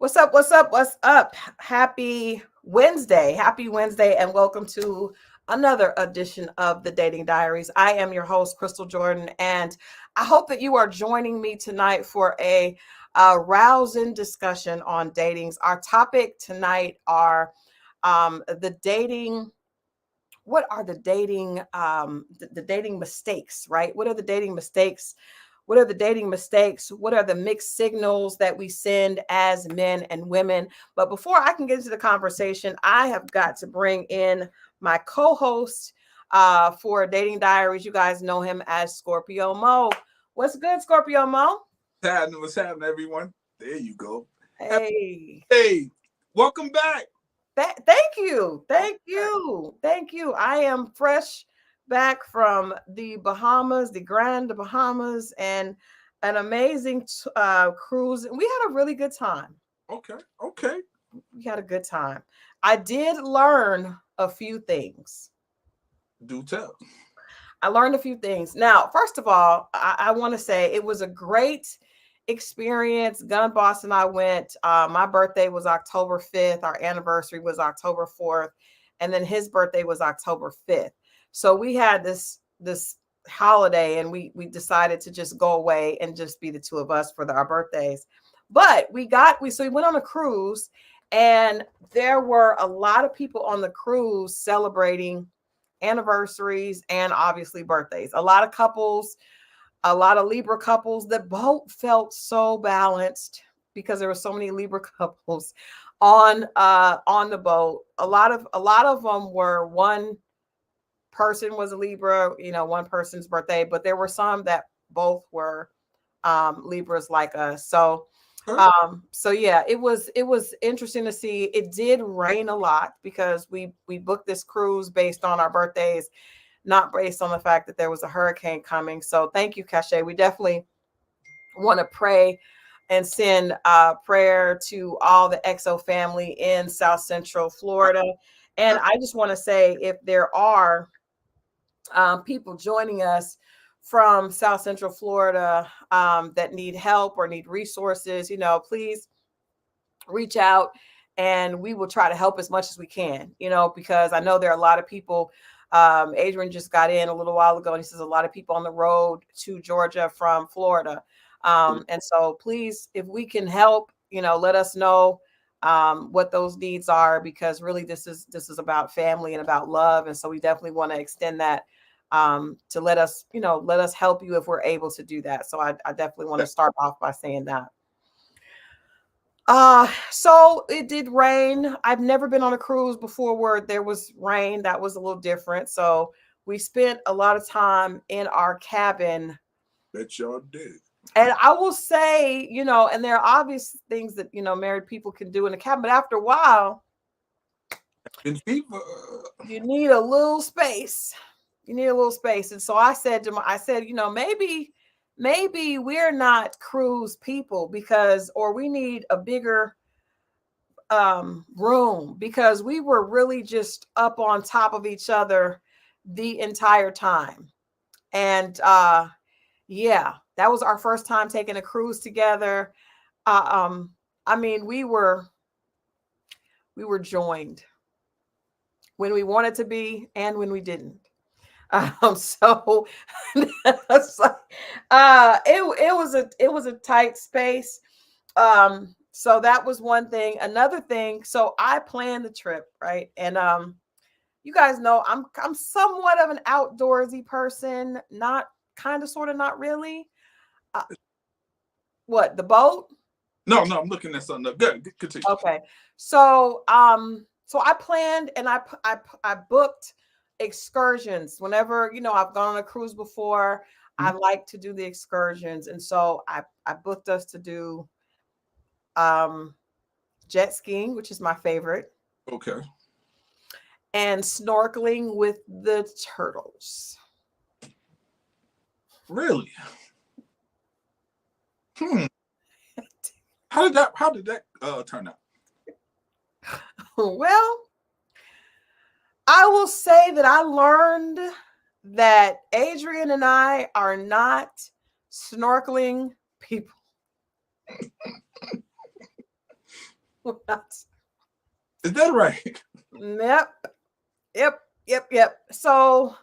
What's up? What's up? What's up? Happy Wednesday. Happy Wednesday, and welcome to another edition of the Dating Diaries. I am your host, Christal Jordan, and I hope that you are joining me tonight for a rousing discussion on datings. Our topic tonight are the dating. What are the dating mistakes, right? What are the dating mistakes? What are the dating mistakes? What are the mixed signals that we send as men and women? But before I can get into the conversation, I have got to bring in my co-host for Dating Diaries. You guys know him as Scorpio Mo. What's good, Scorpio Mo? What's happening, everyone? There you go. Hey. Hey, welcome back. Thank you. Thank you. Thank you. I am fresh back from the Bahamas, the Grand Bahamas, and an amazing cruise. We had a really good time. Okay. We had a good time. I did learn a few things. Do tell. I learned a few things. Now, first of all, I want to say it was a great experience. Gun Boss and I went. My birthday was October 5th. Our anniversary was October 4th. And then his birthday was October 5th. So we had this holiday, and we decided to just go away and just be the two of us for our birthdays. But we went on a cruise, and there were a lot of people on the cruise celebrating anniversaries and obviously birthdays. A lot of couples, a lot of Libra couples. The boat felt so balanced because there were so many Libra couples on the boat. A lot of them were one person was a Libra, one person's birthday, but there were some that both were Libras like us. So yeah, it was interesting to see. It did rain a lot because we booked this cruise based on our birthdays, not based on the fact that there was a hurricane coming. So thank you, Cache. We definitely want to pray and send prayer to all the EXO family in South Central Florida. And I just want to say, if there are people joining us from South Central Florida that need help or need resources, please reach out, and we will try to help as much as we can, because I know there are a lot of people. Adrian just got in a little while ago, and he says a lot of people on the road to Georgia from Florida. And so please, if we can help, let us know what those needs are, because really this is about family and about love. And so we definitely want to extend that to let us help you if we're able to do that. So I definitely want to start off by saying that. So it did rain. I've never been on a cruise before where there was rain. That was a little different. So we spent a lot of time in our cabin. Bet y'all did. And I will say, and there are obvious things that, married people can do in the cabin, but after a while, you need a little space. You need a little space. And so I said, maybe we're not cruise people or we need a bigger room, because we were really just up on top of each other the entire time. And yeah, that was our first time taking a cruise together. I mean, we were joined when we wanted to be and when we didn't. So it was a tight space. So that was one thing. Another thing, so I planned the trip, right? And you guys know I'm somewhat of an outdoorsy person, not kind of, sort of, not really. What, the boat? No, I'm looking at something up. Good, continue. Okay. So I planned, and I booked excursions. Whenever, I've gone on a cruise before, I like to do the excursions. And so I booked us to do jet skiing, which is my favorite. Okay. And snorkeling with the turtles. Really? How did that turn out? Well, I will say that I learned that Adrian and I are not snorkeling people. Is that right? Yep, yep. So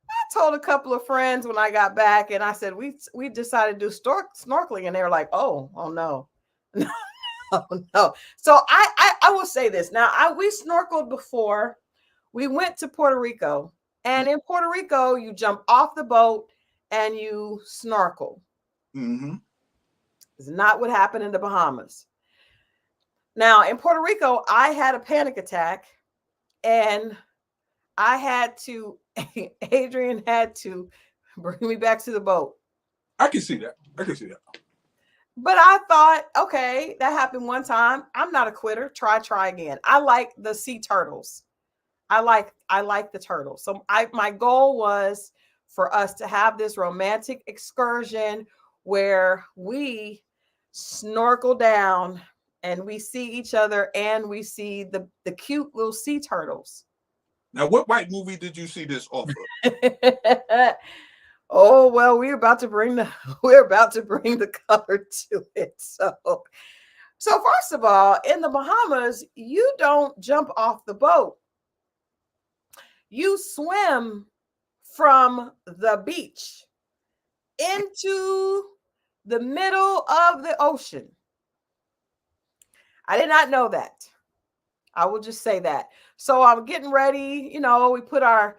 I told a couple of friends when I got back, and I said we decided to do snorkeling, and they were like, oh no, no, no. So I will say this now. We snorkeled before. We went to Puerto Rico, and in Puerto Rico, you jump off the boat and you snorkel. Mm-hmm. It's not what happened in the Bahamas. Now in Puerto Rico, I had a panic attack, and I had to. Adrian had to bring me back to the boat. I can see that. I can see that. But I thought, okay, that happened one time. I'm not a quitter. Try again. I like the sea turtles. I like the turtles. So my goal was for us to have this romantic excursion where we snorkel down and we see each other and we see the cute little sea turtles. Now, what white movie did you see this off of? Oh well, we're about to bring the we're about to bring the color to it. So first of all, in the Bahamas, you don't jump off the boat. You swim from the beach into the middle of the ocean. I did not know that. I will just say that. So I'm getting ready. We got your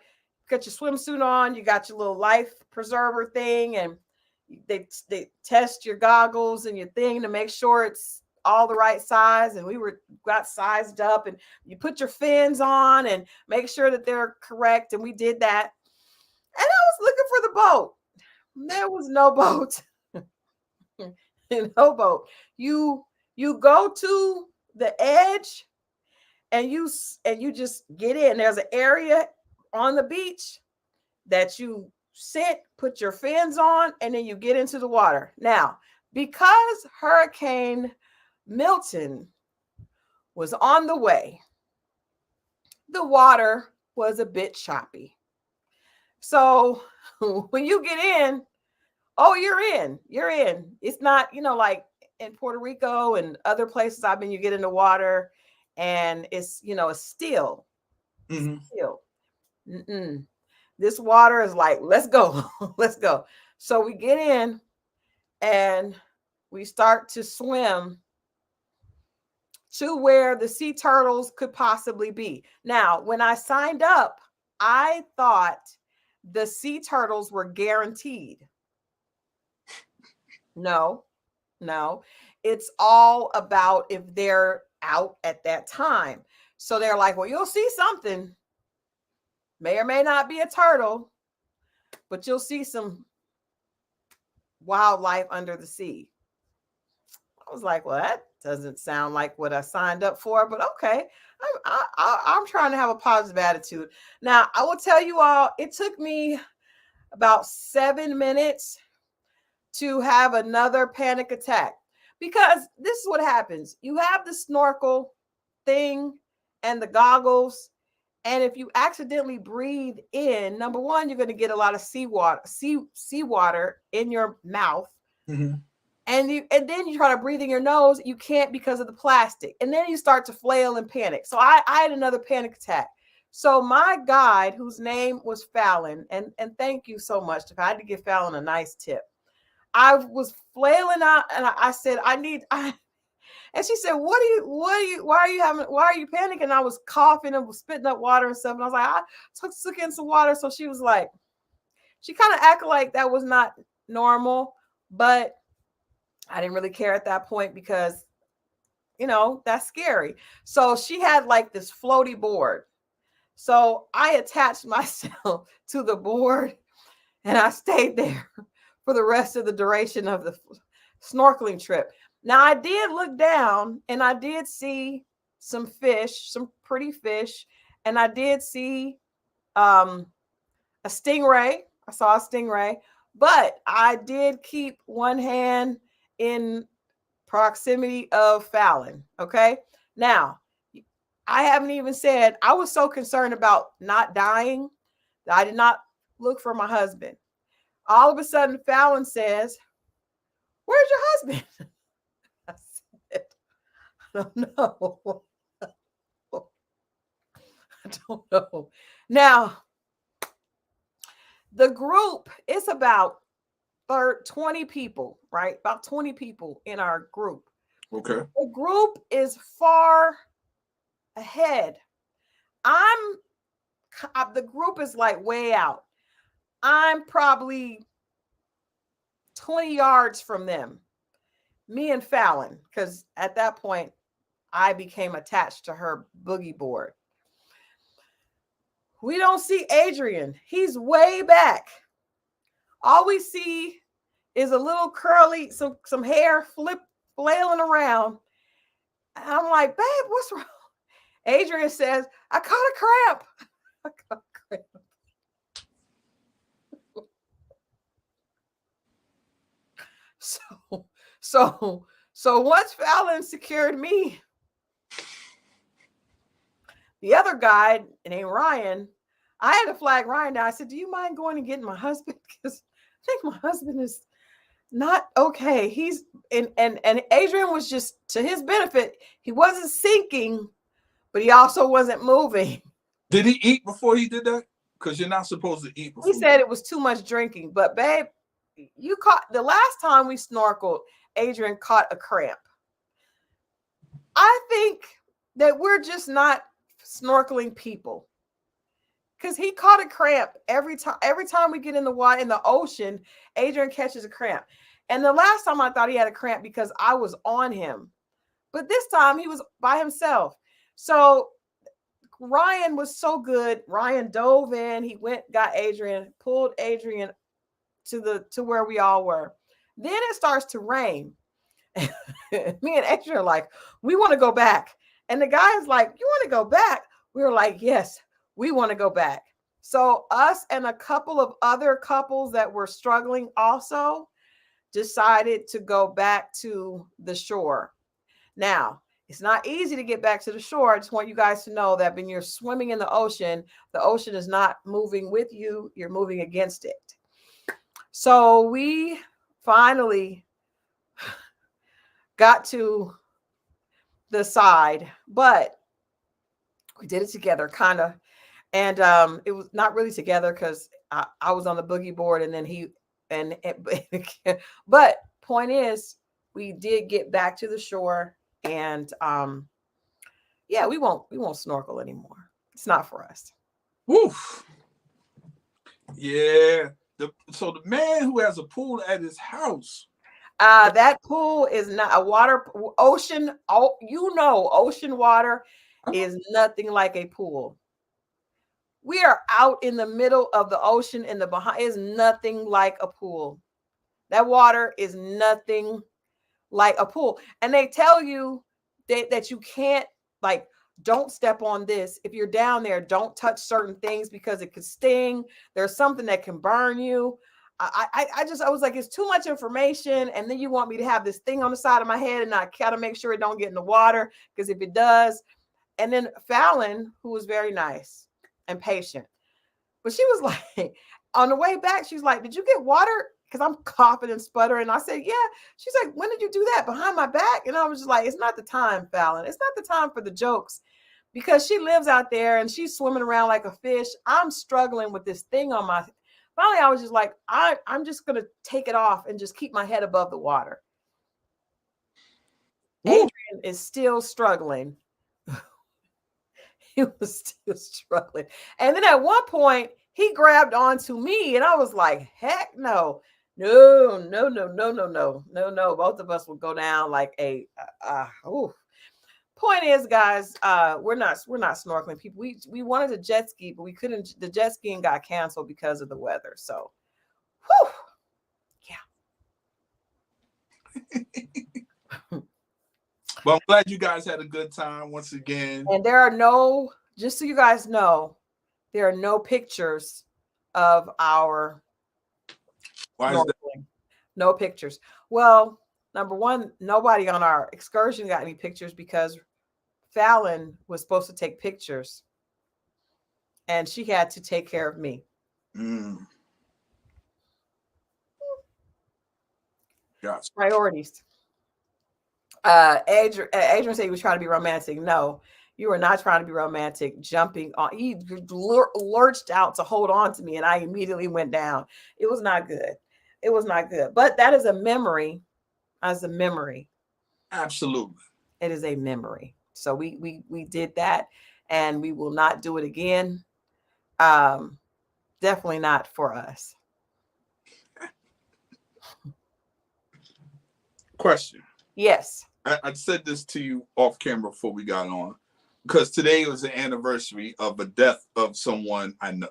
swimsuit on, you got your little life preserver thing, and they test your goggles and your thing to make sure it's all the right size. And got sized up, and you put your fins on and make sure that they're correct. And we did that. And I was looking for the boat. There was no boat. No boat. You go to the edge and you just get in. There's an area on the beach that you sit, put your fins on, and then you get into the water. Now, because Hurricane Milton was on the way, the water was a bit choppy. So when you get in, oh, you're in. You're in. It's not, like in Puerto Rico and other places I've been, you get in the water and it's still. Mm-hmm. Still. Mm-mm. This water is like, let's go. Let's go. So we get in and we start to swim to where the sea turtles could possibly be. Now, when I signed up, I thought the sea turtles were guaranteed. No, no. It's all about if they're out at that time. So they're like, well, you'll see something. May or may not be a turtle, but you'll see some wildlife under the sea. I was like, well, that doesn't sound like what I signed up for, but okay. I'm trying to have a positive attitude. Now, I will tell you all, it took me about 7 minutes to have another panic attack, because this is what happens. You have the snorkel thing and the goggles, and if you accidentally breathe in, number one, you're going to get a lot of seawater in your mouth. Mm-hmm. And then you try to breathe in your nose, you can't because of the plastic. And then you start to flail and panic. So I had another panic attack. So my guide, whose name was Fallon, and thank you so much. I had to give Fallon a nice tip. I was flailing out, and I said, and she said, why are you panicking? And I was coughing and was spitting up water and stuff. And I was like, I took in some water. So she was like, she kind of acted like that was not normal, but I didn't really care at that point because, that's scary. So she had like this floaty board. So I attached myself to the board and I stayed there for the rest of the duration of the snorkeling trip. Now, I did look down and I did see some fish, some pretty fish, and I did see a stingray. I saw a stingray, but I did keep one hand in proximity of Fallon. Okay. Now, I haven't even said, I was so concerned about not dying that I did not look for my husband. All of a sudden, Fallon says, where's your husband? don't know. I don't know. Now, the group is about 20 people, right? About 20 people in our group. Okay. The group is far ahead. The group is like way out. I'm probably 20 yards from them, me and Fallon, because at that point, I became attached to her boogie board. We don't see Adrian. He's way back. All we see is a little curly, some hair flailing around. And I'm like, babe, what's wrong? Adrian says, I caught a cramp. I caught a cramp. So once Fallon secured me, the other guy named Ryan, I had to flag Ryan down. I said, do you mind going and getting my husband? Because I think my husband is not okay. He's and Adrian was just, to his benefit, he wasn't sinking, but he also wasn't moving. Did he eat before he did that? Because you're not supposed to eat before. He said it was too much drinking. But babe, you caught, the last time we snorkeled, Adrian caught a cramp. I think that we're just not snorkeling people. Because he caught a cramp every time we get in the water, in the ocean, Adrian catches a cramp. And the last time I thought he had a cramp because I was on him. But this time he was by himself. So Ryan was so good. Ryan dove in. He went, got Adrian, pulled Adrian to where we all were. Then it starts to rain. Me and Adrian are like, we want to go back. And the guy is like, you want to go back? We were like, yes, we want to go back. So us and a couple of other couples that were struggling also decided to go back to the shore. Now, it's not easy to get back to the shore. I just want you guys to know that when you're swimming in the ocean is not moving with you. You're moving against it. So we finally got to the side, but we did it together, kind of. And it was not really together because I was on the boogie board and then but point is, we did get back to the shore. And yeah, we won't snorkel anymore. It's not for us. Woof. Yeah. So the man who has a pool at his house. That pool is not a ocean. Ocean water is nothing like a pool. We are out in the middle of the ocean in the Bahamas. Is nothing like a pool. That water is nothing like a pool. And they tell you that you can't, like, don't step on this. If you're down there, don't touch certain things because it could sting. There's something that can burn you. I was like, it's too much information. And then you want me to have this thing on the side of my head and I gotta make sure it don't get in the water, because if it does. And then Fallon, who was very nice and patient, but she was like, on the way back, she's like, did you get water? Because I'm coughing and sputtering. I said, yeah. She's like, when did you do that? Behind my back? And I was just like, it's not the time, Fallon. It's not the time for the jokes, because she lives out there and she's swimming around like a fish. I'm struggling with this thing on my. Finally, I was just like, I'm just going to take it off and just keep my head above the water. Ooh. Adrian is still struggling. He was still struggling. And then at one point, he grabbed onto me and I was like, heck no. No. Both of us will go down like a Point is, guys, we're not snorkeling people. We wanted to jet ski, but we couldn't. The jet skiing got canceled because of the weather. So, whew, yeah. Well, I'm glad you guys had a good time once again. And there are no, just so you guys know, there are no pictures of our Why is that? No pictures. Well, number one, nobody on our excursion got any pictures because Fallon was supposed to take pictures and she had to take care of me. Gotcha. Priorities. Adrian said he was trying to be romantic. No, you were not trying to be romantic. Jumping on, he lurched out to hold on to me, and I immediately went down. It was not good. It was not good. But that is a memory. As a memory, Absolutely. it is a memory. So we did that, and we will not do it again. Um, Definitely not for us. Question. Yes. I said this to you off camera before we got on, because today was the anniversary of a death of someone I know.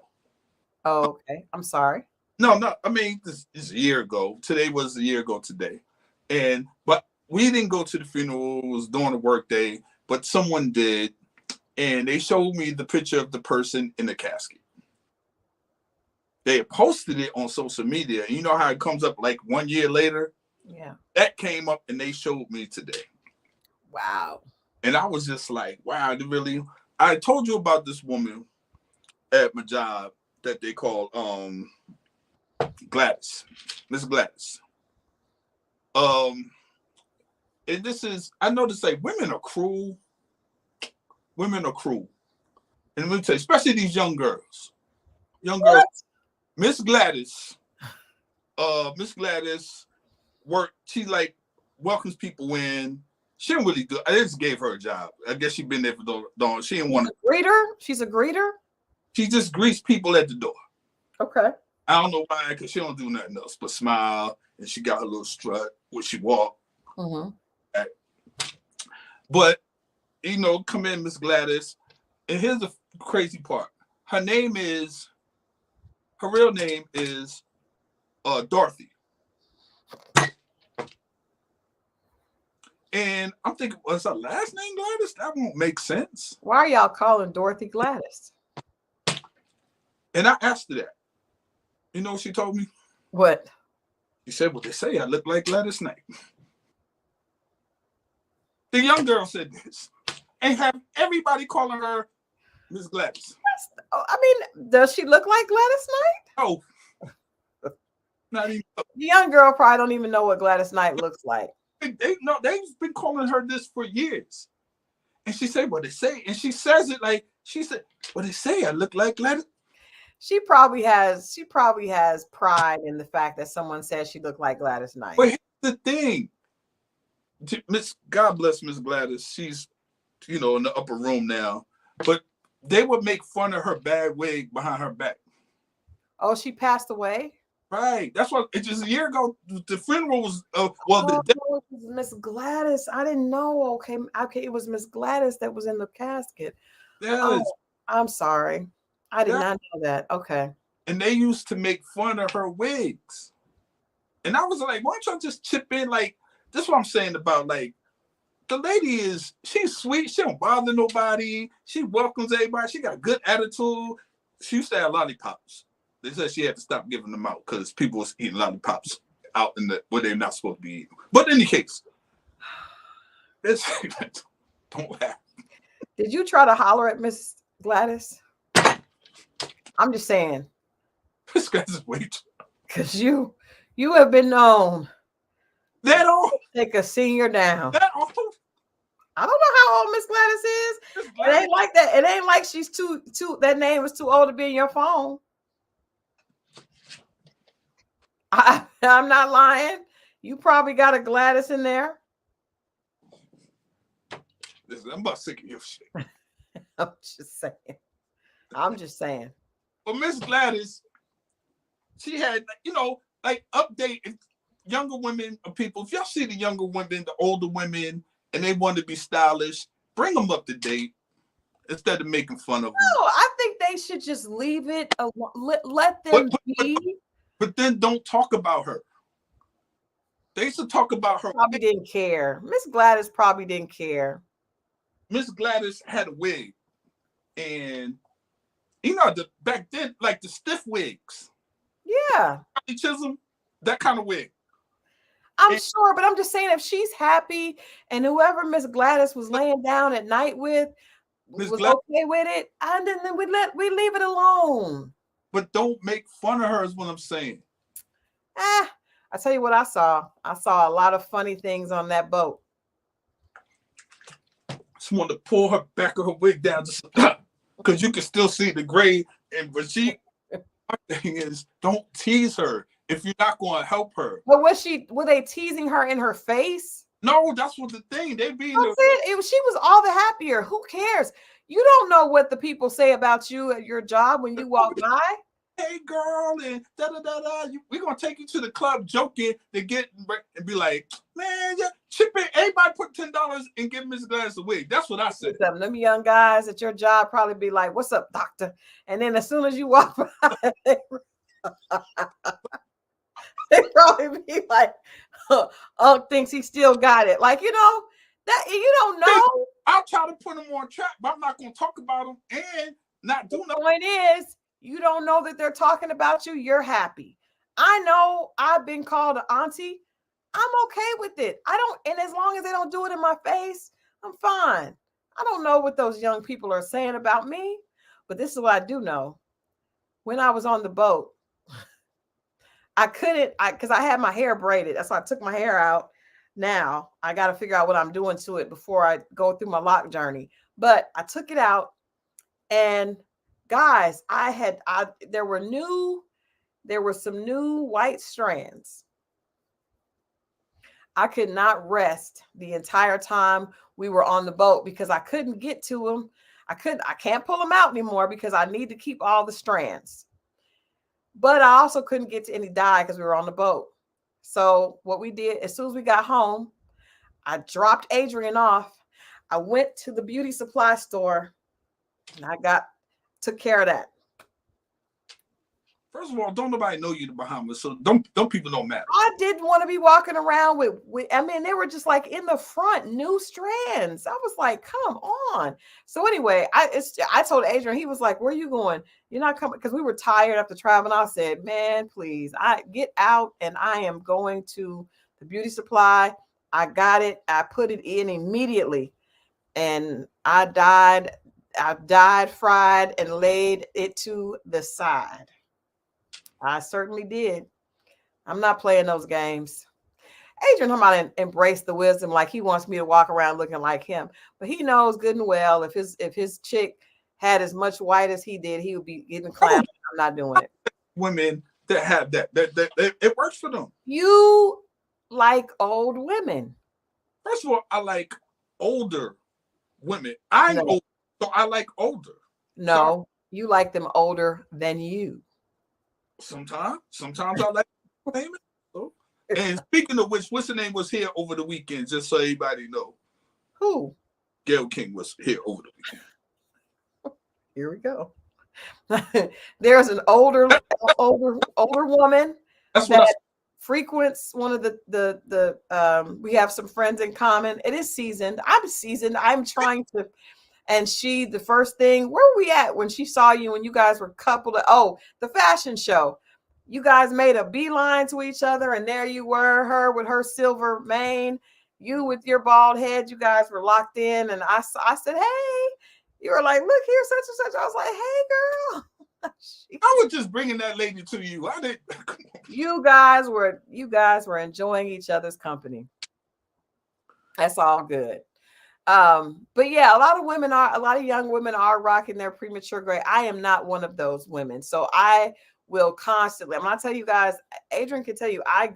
Oh, okay. I'm sorry. No, no. I mean, this is a year ago. Today was a year ago today, but we didn't go to the funeral. It was during a work day, but someone did, and they showed me the picture of the person in the casket. They posted it on social media. You know how it comes up like 1 year later? Yeah. That came up and they showed me today. Wow. And I was just like, wow, they really. I told you about this woman at my job that they call Gladys, Miss Gladys. And this is, I noticed like women are cruel. Women are cruel. And let me tell you, especially these young girls. Young girls. Miss Gladys worked, she like welcomes people in. She didn't really do, I just gave her a job. I guess she'd been there for long. She didn't want to. Greeter? She's a greeter? She just greets people at the door. Okay. I don't know why, because she don't do nothing else but smile, and she got her little strut when she walk. Mm-hmm. But, you know, come in, Miss Gladys. And here's the crazy part. Her real name is Dorothy. And I'm thinking, what's her last name, Gladys? That won't make sense. Why are y'all calling Dorothy Gladys? And I asked her that. You know what she told me? What? She said, well, they say I look like Gladys Knight. The young girl said this. And have everybody calling her Miss Gladys. I mean, does she look like Gladys Knight? Oh. Not even. The young girl probably don't even know what Gladys Knight looks like. They've been calling her this for years. And she said, what they say. And she says it like, she said, what they say, I look like Gladys. She probably has pride in the fact that someone says she looked like Gladys Knight. But here's the thing. God bless Miss Gladys. She's, you know, in the upper room now. But they would make fun of her bad wig behind her back. Oh, she passed away? Right. That's why it's just a year ago. The funeral was it was Miss Gladys. I didn't know. Okay, it was Miss Gladys that was in the casket. Yes. Oh, I'm sorry. I did not know that. Okay. And they used to make fun of her wigs. And I was like, why don't y'all just chip in? Like, this is what I'm saying about, like, the lady she's sweet. She don't bother nobody. She welcomes everybody. She got good attitude. She used to have lollipops. They said she had to stop giving them out because people was eating lollipops out in where they're not supposed to be eating. But in any case, don't laugh. Did you try to holler at Miss Gladys? I'm just saying. This guy's way too. Because you have been known. That old? Take a senior down. That old? I don't know how old Miss Gladys is. It ain't like that. It ain't like she's too. That name is too old to be in your phone. I'm not lying. You probably got a Gladys in there. Listen, I'm about sick of your shit. I'm just saying. But Miss Gladys, she had, you know, like update younger women or people. If y'all see the younger women, the older women, and they want to be stylish, bring them up to date instead of making fun of them. No, I think they should just leave it. Let them be. But then don't talk about her. They used to talk about her. Probably didn't care. Miss Gladys probably didn't care. Miss Gladys had a wig. And, you know, back then, like the stiff wigs. Yeah. Chisholm, that kind of wig. I'm sure, but I'm just saying if she's happy and whoever Miss Gladys was laying down at night with was okay with it, and then we leave it alone. But don't make fun of her is what I'm saying. I tell you what I saw. I saw a lot of funny things on that boat. just want to pull her back of her wig down, just because you can still see the gray. And but my thing is, don't tease her if you're not going to help her. But were they teasing her in her face? No, that's what the thing. They being she was all the happier. Who cares? You don't know what the people say about you at your job when you walk by. Hey girl, and da da da da. We're gonna take you to the club, joking, to get and be like, man, yeah, chip in. Everybody put $10 and give Miss Gladys a wig. That's what I said. Them young guys at your job probably be like, "What's up, doctor?" And then as soon as you walk by, they probably be like, "Oh, thinks he still got it." Like, you know, that you don't know. I'll try to put him on track, but I'm not gonna talk about him and not do nothing. The point is, you don't know that they're talking about you. You're happy. I know I've been called an auntie. I'm okay with it. And as long as they don't do it in my face, I'm fine. I don't know what those young people are saying about me, but this is what I do know. When I was on the boat, I couldn't, because I had my hair braided. That's why I took my hair out. Now I got to figure out what I'm doing to it before I go through my lock journey. But I took it out, and guys, there were some new white strands. I could not rest the entire time we were on the boat because I couldn't get to them. I can't pull them out anymore because I need to keep all the strands. But I also couldn't get to any dye because we were on the boat. So what we did, as soon as we got home, I dropped Adrian off. I went to the beauty supply store and I took care of that. First of all, don't nobody know you in the Bahamas, so don't people don't matter. I didn't want to be walking around with I mean, they were just like in the front, new strands. I was like, come on. So anyway, I told Adrian, he was like, where are you going? You're not coming, because we were tired after traveling. I said, man, please, I get out and I am going to the beauty supply. I got it. I put it in immediately, and I dyed, fried, and laid it to the side. I certainly did. I'm not playing those games. Adrian, I'm about to embrace the wisdom, like he wants me to walk around looking like him. But he knows good and well if his chick had as much white as he did, he would be getting clowned. I'm not doing it. Women that have that it works for them. You like old women. First of all, I like older women. I'm old, so I like older. No, you like them older than you. Sometimes I like famous. So. And speaking of which, what's the name was here over the weekend? Just so everybody know. Who? Gail King was here over the weekend. Here we go. There's an older woman that frequents one of the we have some friends in common. It is seasoned. I'm seasoned. I'm trying to. And the first thing, where were we at when she saw you when you guys were coupled? Oh, the fashion show. You guys made a beeline to each other, and there you were, her with her silver mane, you with your bald head. You guys were locked in, and I said, hey. You were like, look here, such and such. I was like, hey, girl. I was just bringing that lady to you. I didn't. You guys were enjoying each other's company. That's all good. But yeah, a lot of young women are rocking their premature gray. I am not one of those women. So I will constantly, I'm gonna tell you guys, Adrian can tell you, I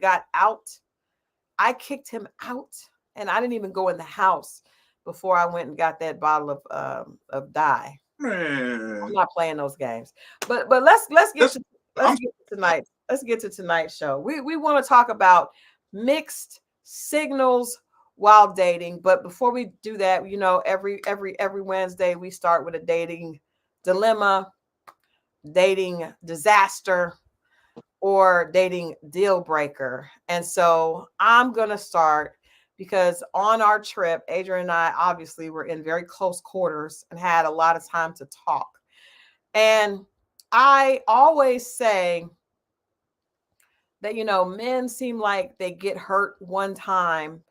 kicked him out, and I didn't even go in the house before I went and got that bottle of dye. Man. I'm not playing those games. But let's get to tonight's show. We want to talk about mixed signals while dating. But before we do that, you know, every Wednesday we start with a dating dilemma, dating disaster, or dating deal breaker. And so I'm gonna start, because on our trip, Adrian and I obviously were in very close quarters and had a lot of time to talk. And I always say that, you know, men seem like they get hurt one time,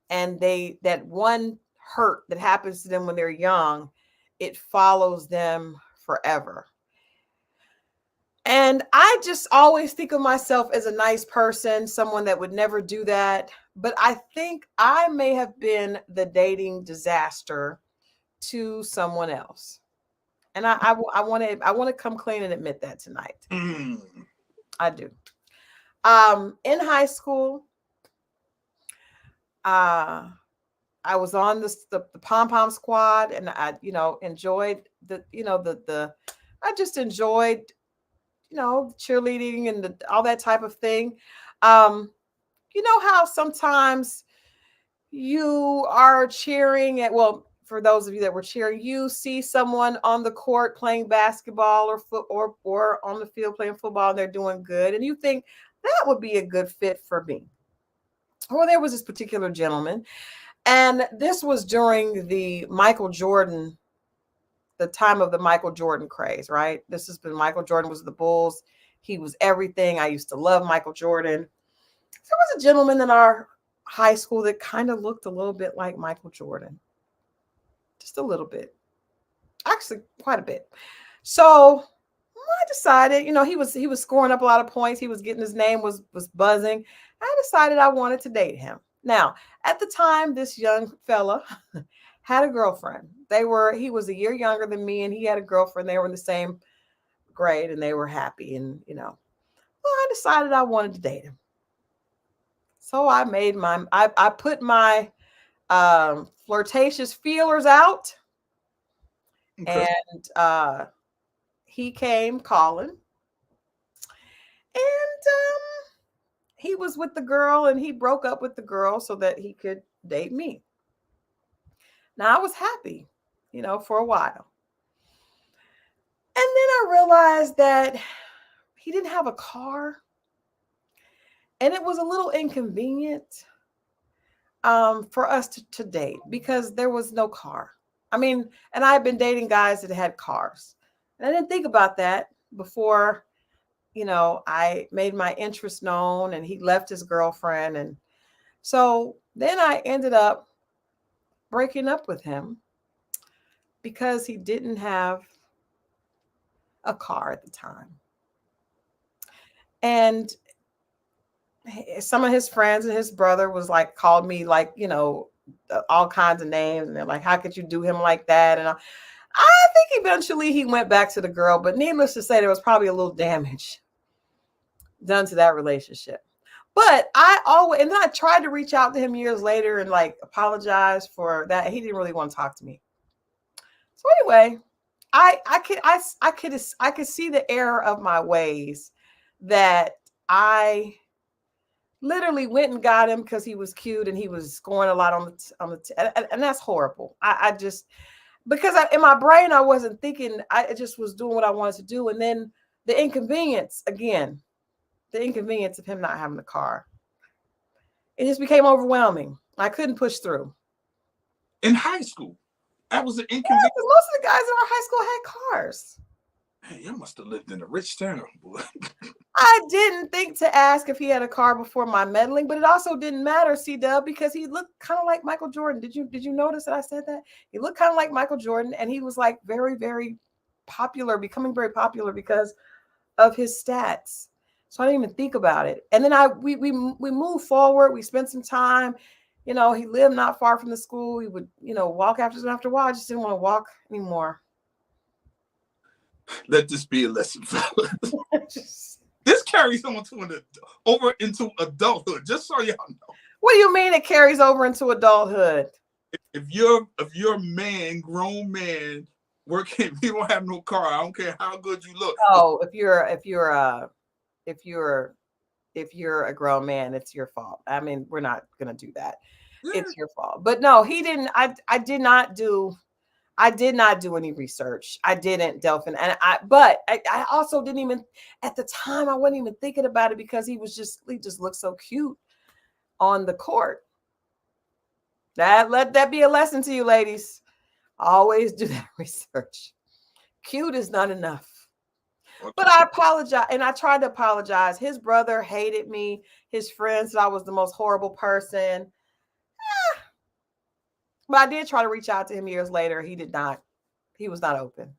and that one hurt that happens to them when they're young, it follows them forever. And I just always think of myself as a nice person, someone that would never do that. But I think I may have been the dating disaster to someone else. And I want to come clean and admit that tonight. Mm. I do. In high school, uh, I was on the pom pom squad, and I enjoyed the I just enjoyed cheerleading and all that type of thing. Um, you know how sometimes you are cheering at, well, for those of you that were cheering, you see someone on the court playing basketball or foot or on the field playing football, and they're doing good, and you think that would be a good fit for me. Well, there was this particular gentleman, and this was during the time of the Michael Jordan craze, right? This has been Michael Jordan was the Bulls. He was everything. I used to love Michael Jordan. There was a gentleman in our high school that kind of looked a little bit like Michael Jordan. Just a little bit. Actually, quite a bit. So I decided, he was scoring up a lot of points. He was getting, his name was buzzing. I decided I wanted to date him. Now, at the time, this young fella had a girlfriend. He was a year younger than me, and he had a girlfriend. They were in the same grade, and they were happy. And well, I decided I wanted to date him. So I put my flirtatious feelers out, Okay. and he came calling, and he was with the girl, and he broke up with the girl so that he could date me. Now I was happy, for a while. And then I realized that he didn't have a car, and it was a little inconvenient for us to date because there was no car. I mean, and I had been dating guys that had cars. And I didn't think about that before, I made my interest known, and he left his girlfriend. And so then I ended up breaking up with him because he didn't have a car at the time. And some of his friends and his brother was like, called me like, all kinds of names. And they're like, how could you do him like that? And I think eventually he went back to the girl, but needless to say, there was probably a little damage done to that relationship. But and then I tried to reach out to him years later and like apologize for that. He didn't really want to talk to me. So anyway, I could see the error of my ways, that I literally went and got him because he was cute and he was scoring a lot and that's horrible. I just, because in my brain I wasn't thinking, I just was doing what I wanted to do, and then the inconvenience of him not having a car, it just became overwhelming. I couldn't push through. In high school, that was an Yeah, inconvenience. because most of the guys in our high school had cars. Hey, you must have lived in a rich town, boy. I didn't think to ask if he had a car before my meddling, but it also didn't matter, C-Dub, because he looked kind of like Michael Jordan. Did you notice that I said that? He looked kind of like Michael Jordan, and he was like very, very popular, becoming very popular because of his stats. So I didn't even think about it. And then we moved forward. We spent some time. He lived not far from the school. He would, walk after a while. I just didn't want to walk anymore. Let this be a lesson, fellas. This carries on over into adulthood. Just so y'all know. What do you mean it carries over into adulthood? If you're a man, grown man, working, if you don't have no car, I don't care how good you look. Oh, if you're a grown man, it's your fault. I mean, we're not gonna do that. Yeah. It's your fault. But no, he didn't. I did not do any research. I didn't, Delphin. But I also didn't even, at the time, I wasn't even thinking about it because he just looked so cute on the court. Let that be a lesson to you, ladies. Always do that research. Cute is not enough. Okay. But I apologize, and I tried to apologize. His brother hated me. His friends said I was the most horrible person. But I did try to reach out to him years later. He did not. He was not open.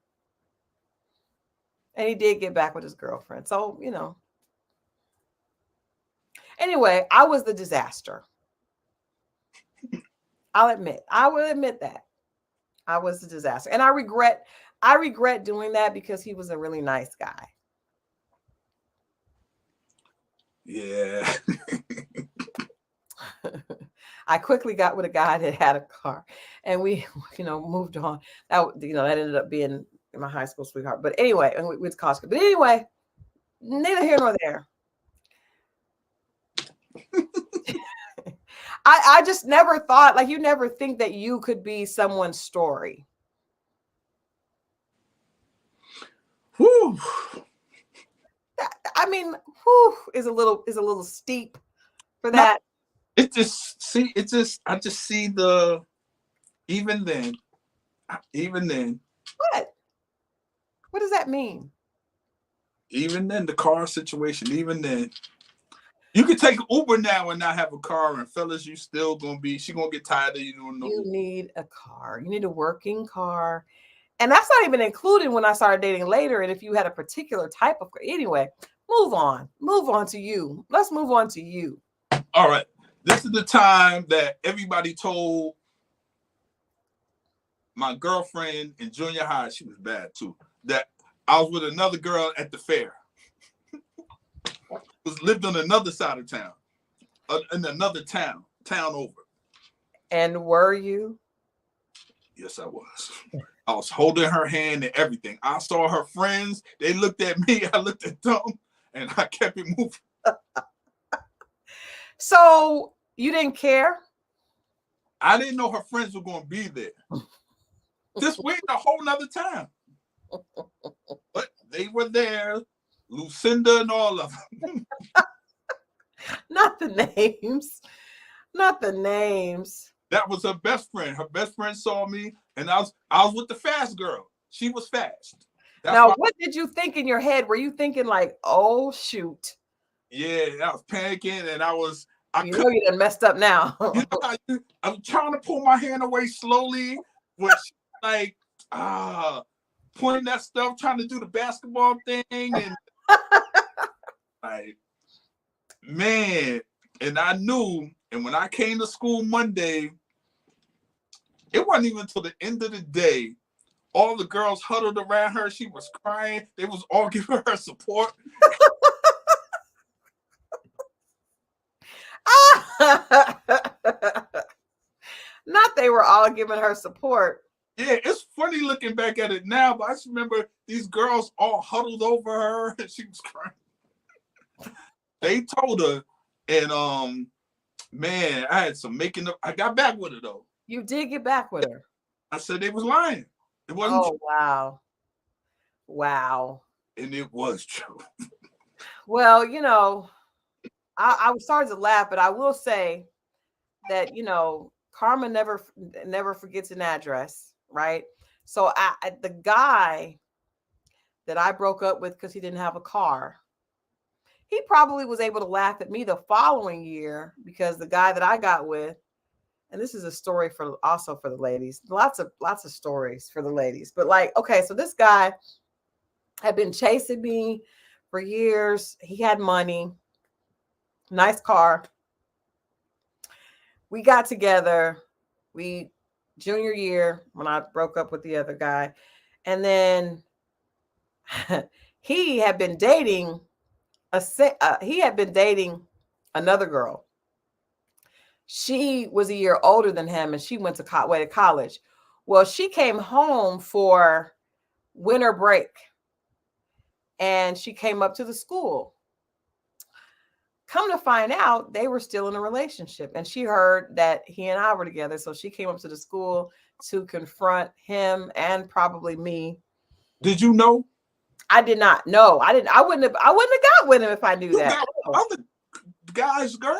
And he did get back with his girlfriend. So, Anyway, I was the disaster. I will admit that. I was a disaster. And I regret doing that because he was a really nice guy. Yeah. I quickly got with a guy that had a car and we, moved on. That ended up being my high school sweetheart. But anyway, and we went to college. But anyway, neither here nor there. I just never thought, like, you never think that you could be someone's story. Whew. I mean, whew, is a little steep for No, that. I just see even then, What? What does that mean? even then, the car situation, even then. You can take Uber now and not have a car, and fellas, she gonna get tired of you doing no You Uber. need a car. You need a working car. And that's not even included when I started dating later. And if you had a particular type of car. Anyway, move on. Move on to you. Let's move on to you. All right. This is the time that everybody told my girlfriend in junior high, she was bad too, that I was with another girl at the fair. Lived on another side of town, in another town over. And were you? Yes, I was. I was holding her hand and everything. I saw her friends. They looked at me. I looked at them, and I kept it moving. So you didn't care? I didn't know her friends were going to be there. Just waiting a whole nother time. But they were there. Lucinda and all of them. Not the names. Not the names. That was her best friend. Her best friend saw me, and I was with the fast girl. She was fast. Now, what did you think in your head? Were you thinking like, oh, shoot? Yeah, I was panicking, and you done messed up now. I'm trying to pull my hand away slowly, which like pointing that stuff, trying to do the basketball thing, and like, man, and I knew, and when I came to school Monday, it wasn't even until the end of the day, all the girls huddled around her. She was crying. They was all giving her support. Not they were all giving her support. Yeah, it's funny looking back at it now, but I just remember these girls all huddled over her and she was crying. They told her, and man, I had some making up. I got back with her though. You did get back with her. I said they was lying. It wasn't true. Wow. Wow. And it was true. Well, I was starting to laugh, but I will say that, karma never forgets an address, right? So the guy that I broke up with because he didn't have a car, he probably was able to laugh at me the following year because the guy that I got with, and this is a story also for the ladies, lots of stories for the ladies, but like, okay, so this guy had been chasing me for years. He had money, nice car. We got together, junior year when I broke up with the other guy. And then he had been dating another girl. She was a year older than him and she went to college. Well, she came home for winter break and she came up to the school. Come to find out, they were still in a relationship and she heard that he and I were together. So she came up to the school to confront him and probably me. Did you know? I did not know. I wouldn't have got with him if I knew you that. Got other guys, girl.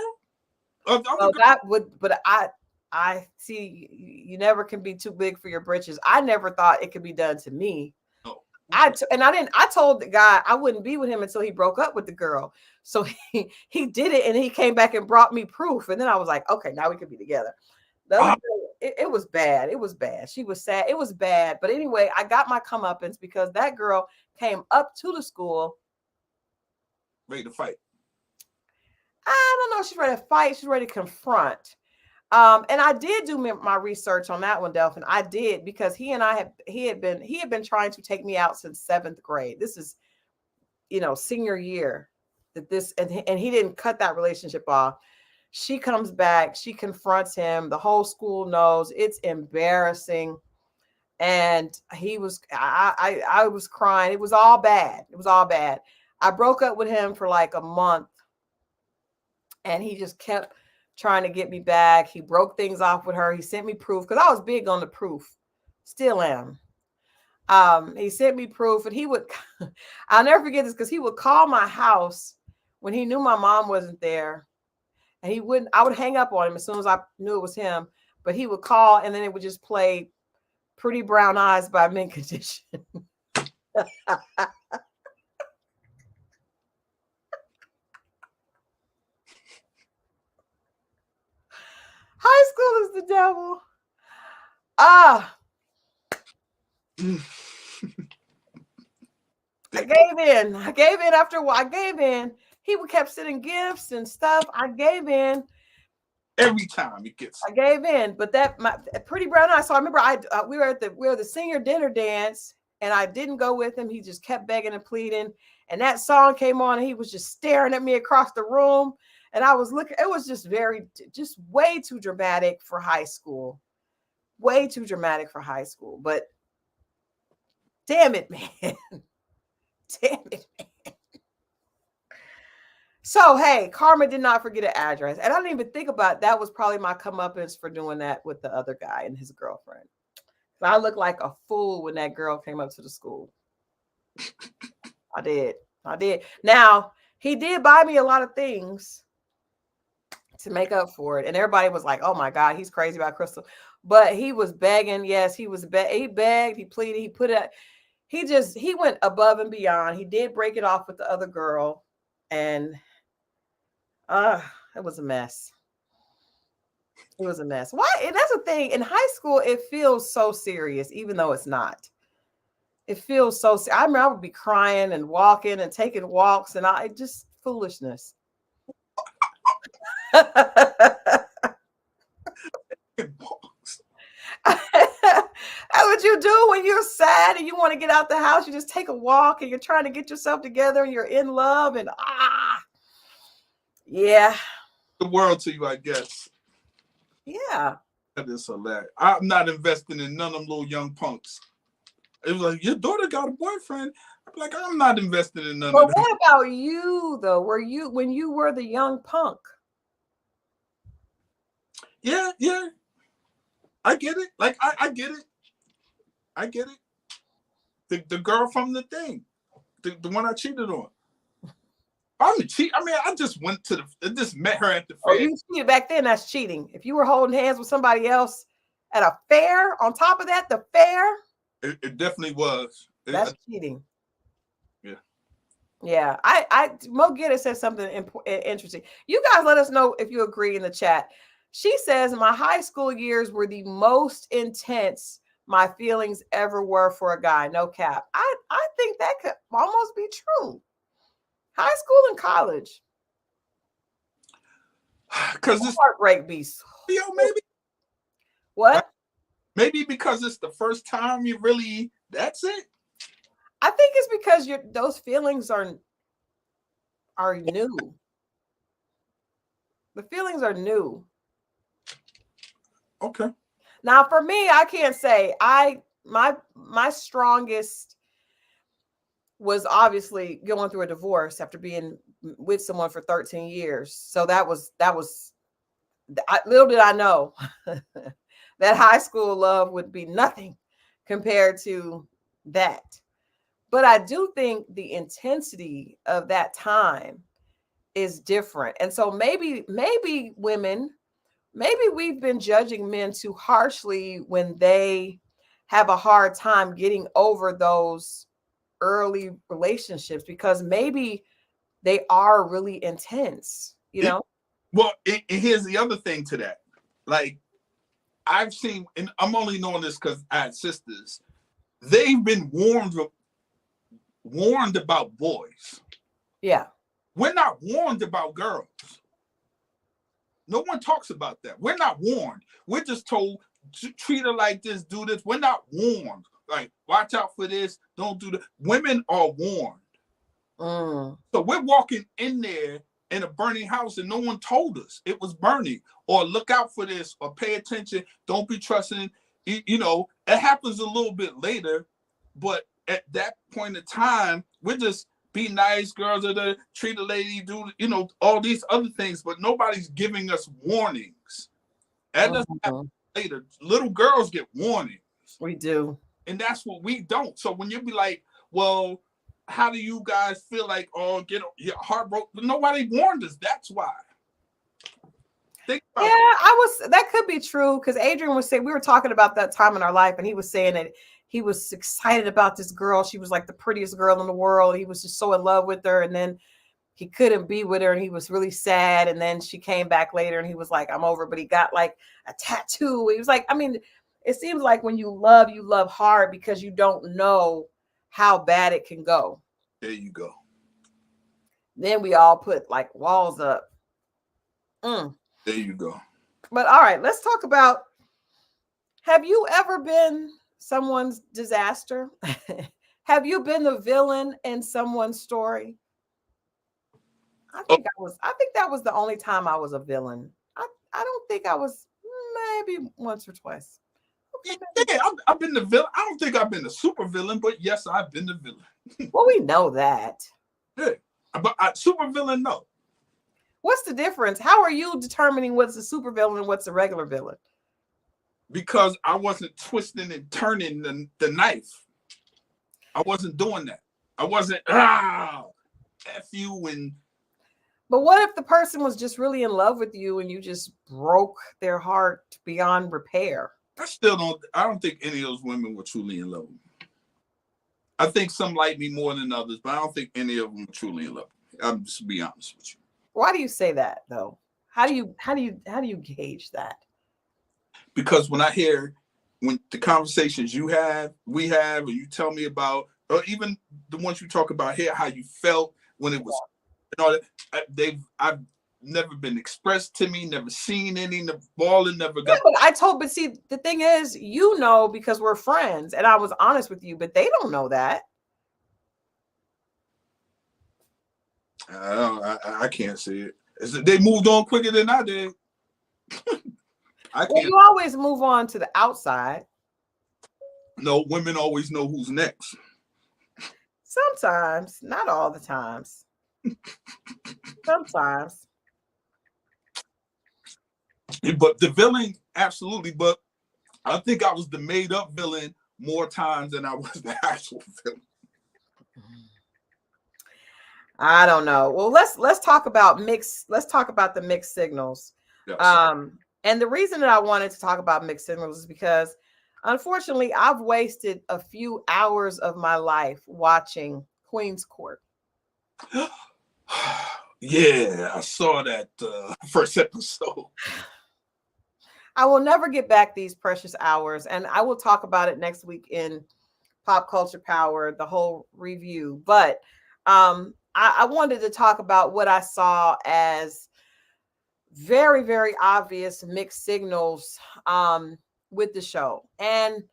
But I see you never can be too big for your britches. I never thought it could be done to me. Oh. I told the guy I wouldn't be with him until he broke up with the girl. So he did it and he came back and brought me proof. And then I was like, okay, now we could be together. It was bad. It was bad. She was sad. It was bad. But anyway, I got my comeuppance because that girl came up to the school. Ready to fight. I don't know. She's ready to fight. She's ready to confront. And I did do my research on that one, Delphin. I did, because he had been trying to take me out since 7th grade. This is, senior year, and he didn't cut that relationship off. She comes back, she confronts him. The whole school knows. It's embarrassing. And I was crying. It was all bad. It was all bad. I broke up with him for like a month, and he just kept trying to get me back. He broke things off with her. He sent me proof, because I was big on the proof. Still am. He sent me proof, and he would, I'll never forget this, because he would call my house when he knew my mom wasn't there. And I would hang up on him as soon as I knew it was him, but he would call, and then it would just play Pretty Brown Eyes by Mint Condition. High school is the devil. I gave in. I gave in after a while. I gave in. He kept sending gifts and stuff. I gave in. Every time he gets. I gave in, but my Pretty Brown Eyes. So I remember we were at the senior dinner dance, and I didn't go with him. He just kept begging and pleading, and that song came on, and he was just staring at me across the room, and I was looking. It was just way too dramatic for high school. Way too dramatic for high school. But damn it, man. Damn it, man. So, hey, Karma did not forget an address. And I didn't even think about it. That was probably my comeuppance for doing that with the other guy and his girlfriend. I looked like a fool when that girl came up to the school. I did. Now, he did buy me a lot of things to make up for it. And everybody was like, oh my God, he's crazy about Christal. But he was begging. Yes, he begged, he pleaded, he went above and beyond. He did break it off with the other girl. And it was a mess. It was a mess. Why? And that's the thing. In high school, it feels so serious, even though it's not. It feels so serious. I remember I would be crying and walking and taking walks, and just foolishness. That's what you do when you're sad and you want to get out the house. You just take a walk, and you're trying to get yourself together, and you're in love, and yeah. The world to you, I guess. Yeah. That is hilarious. I'm not investing in none of them little young punks. It was like, your daughter got a boyfriend. I'm like, I'm not invested in none of them. What about you, though? When you were the young punk? Yeah. I get it. Like, I get it. I get it. The girl from the thing. The one I cheated on. I just just met her at the fair. Oh, you cheated back then? That's cheating. If you were holding hands with somebody else at a fair, on top of that, the fair. It definitely was. That's cheating. Yeah. Yeah. Mo Gitta said something interesting. You guys let us know if you agree in the chat. She says, my high school years were the most intense my feelings ever were for a guy. No cap. I think that could almost be true. High school and college. Because this heartbreak beast. Maybe. What? Maybe because it's the first time you really, that's it. I think it's because those feelings are new. The feelings are new. Okay. Now, for me, I can't say my strongest was obviously going through a divorce after being with someone for 13 years. So that was little did I know that high school love would be nothing compared to that. But I do think the intensity of that time is different. And so maybe women, maybe we've been judging men too harshly when they have a hard time getting over those early relationships, because maybe they are really intense, Well, here's the other thing to that. Like, I've seen, and I'm only knowing this because I had sisters, they've been warned about boys. Yeah. We're not warned about girls. No one talks about that. We're not warned. We're just told treat her like this, do this. We're not warned. Like, watch out for this. Don't do that. Women are warned. So we're walking in there in a burning house and no one told us it was burning, or look out for this, or pay attention. Don't be trusting. You know, it happens a little bit later, but at that point in time, we're just be nice, girls are there, treat a lady, do, you know, all these other things, but nobody's giving us warnings. That doesn't happen later. Little girls get warnings. We do. And that's what we don't. So when you be like, well, how do you guys feel like, oh, get your heart broke? Nobody warned us. That's why. Yeah, that could be true, because Adrian was saying, we were talking about that time in our life, and he was saying that he was excited about this girl. She was like the prettiest girl in the world. He was just so in love with her, and then he couldn't be with her, and he was really sad. And then she came back later, and he was like, I'm over, but he got like a tattoo. He was like, I mean, it seems like when you love hard, because you don't know how bad it can go. There you go. Then we all put like walls up. There you go. But all right, let's talk about, have you ever been someone's disaster? Have you been the villain in someone's story? I think that was the only time I was a villain. I don't think I was, maybe once or twice. Okay. Yeah, I've been the villain. I don't think I've been the super villain, but yes, I've been the villain. Well, we know that. Yeah, but super villain, no. What's the difference? How are you determining what's a super villain and what's a regular villain? Because I wasn't twisting and turning the knife. I wasn't doing that. I wasn't, F you and. But what if the person was just really in love with you and you just broke their heart beyond repair? I don't think any of those women were truly in love with me. I think some like me more than others, but I don't think any of them were truly in love with me. I'm just be honest with you. Why do you say that though? How do you gauge that? Because when the conversations we have, or you tell me about, or even the ones you talk about here, how you felt when it was, you know, I've never been expressed to me, never seen any, never balling, never got. Yeah, but see, the thing is, you know, because we're friends, and I was honest with you, but they don't know that. I can't see it. They moved on quicker than I did. Well, you always move on to the outside. No, women always know who's next. Sometimes, not all the times. Sometimes. But the villain, absolutely. But I think I was the made up villain more times than I was the actual villain. I don't know. Well, let's talk about the mixed signals. Yes. And the reason that I wanted to talk about mixed signals is because, unfortunately, I've wasted a few hours of my life watching Queen's Court. Yeah, I saw that first episode. I will never get back these precious hours, and I will talk about it next week in Pop Culture Power, the whole review. But I wanted to talk about what I saw as very, very obvious mixed signals with the show. And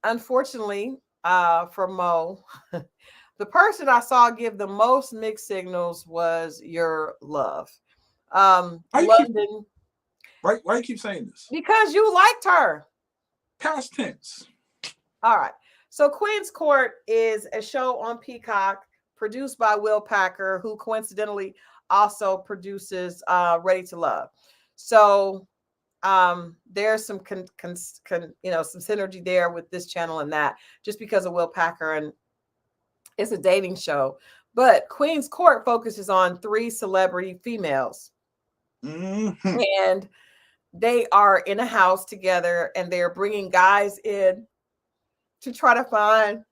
unfortunately, for Mo, the person I saw give the most mixed signals was your love. London. Why you keep saying this? Because you liked her. Past tense. All right. So Queen's Court is a show on Peacock produced by Will Packer, who coincidentally also produces Ready to Love. So there's some some synergy there with this channel and that, just because of Will Packer, and it's a dating show. But Queen's Court focuses on 3 celebrity females. Mm-hmm. And they are in a house together, and they're bringing guys in to try to find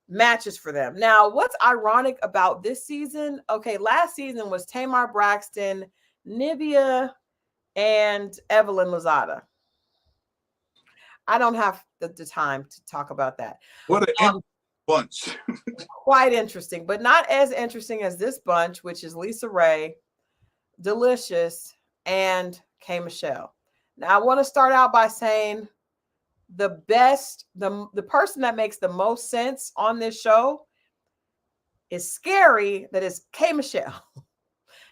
matches for them. Now, what's ironic about this season? Okay, last season was Tamar Braxton, Nivea, and Evelyn Lozada. I don't have the time to talk about that. What an bunch. Quite interesting, but not as interesting as this bunch, which is Lisa Ray, Delicious, and K Michelle. Now, I want to start out by saying the person that makes the most sense on this show is scary. That is K Michelle.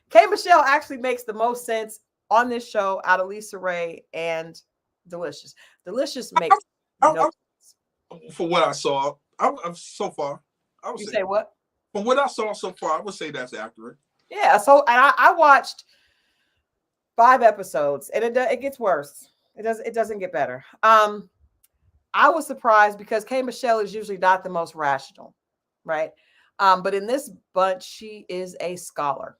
K Michelle actually makes the most sense on this show out of Lisa Ray and Delicious. Delicious makes no sense. For what I saw, so far, I would You say say what? from what I saw so far, I would say that's accurate. Yeah. So, and I watched 5 episodes, and it gets worse. It doesn't get better. I was surprised because K Michelle is usually not the most rational, right? But in this bunch, she is a scholar.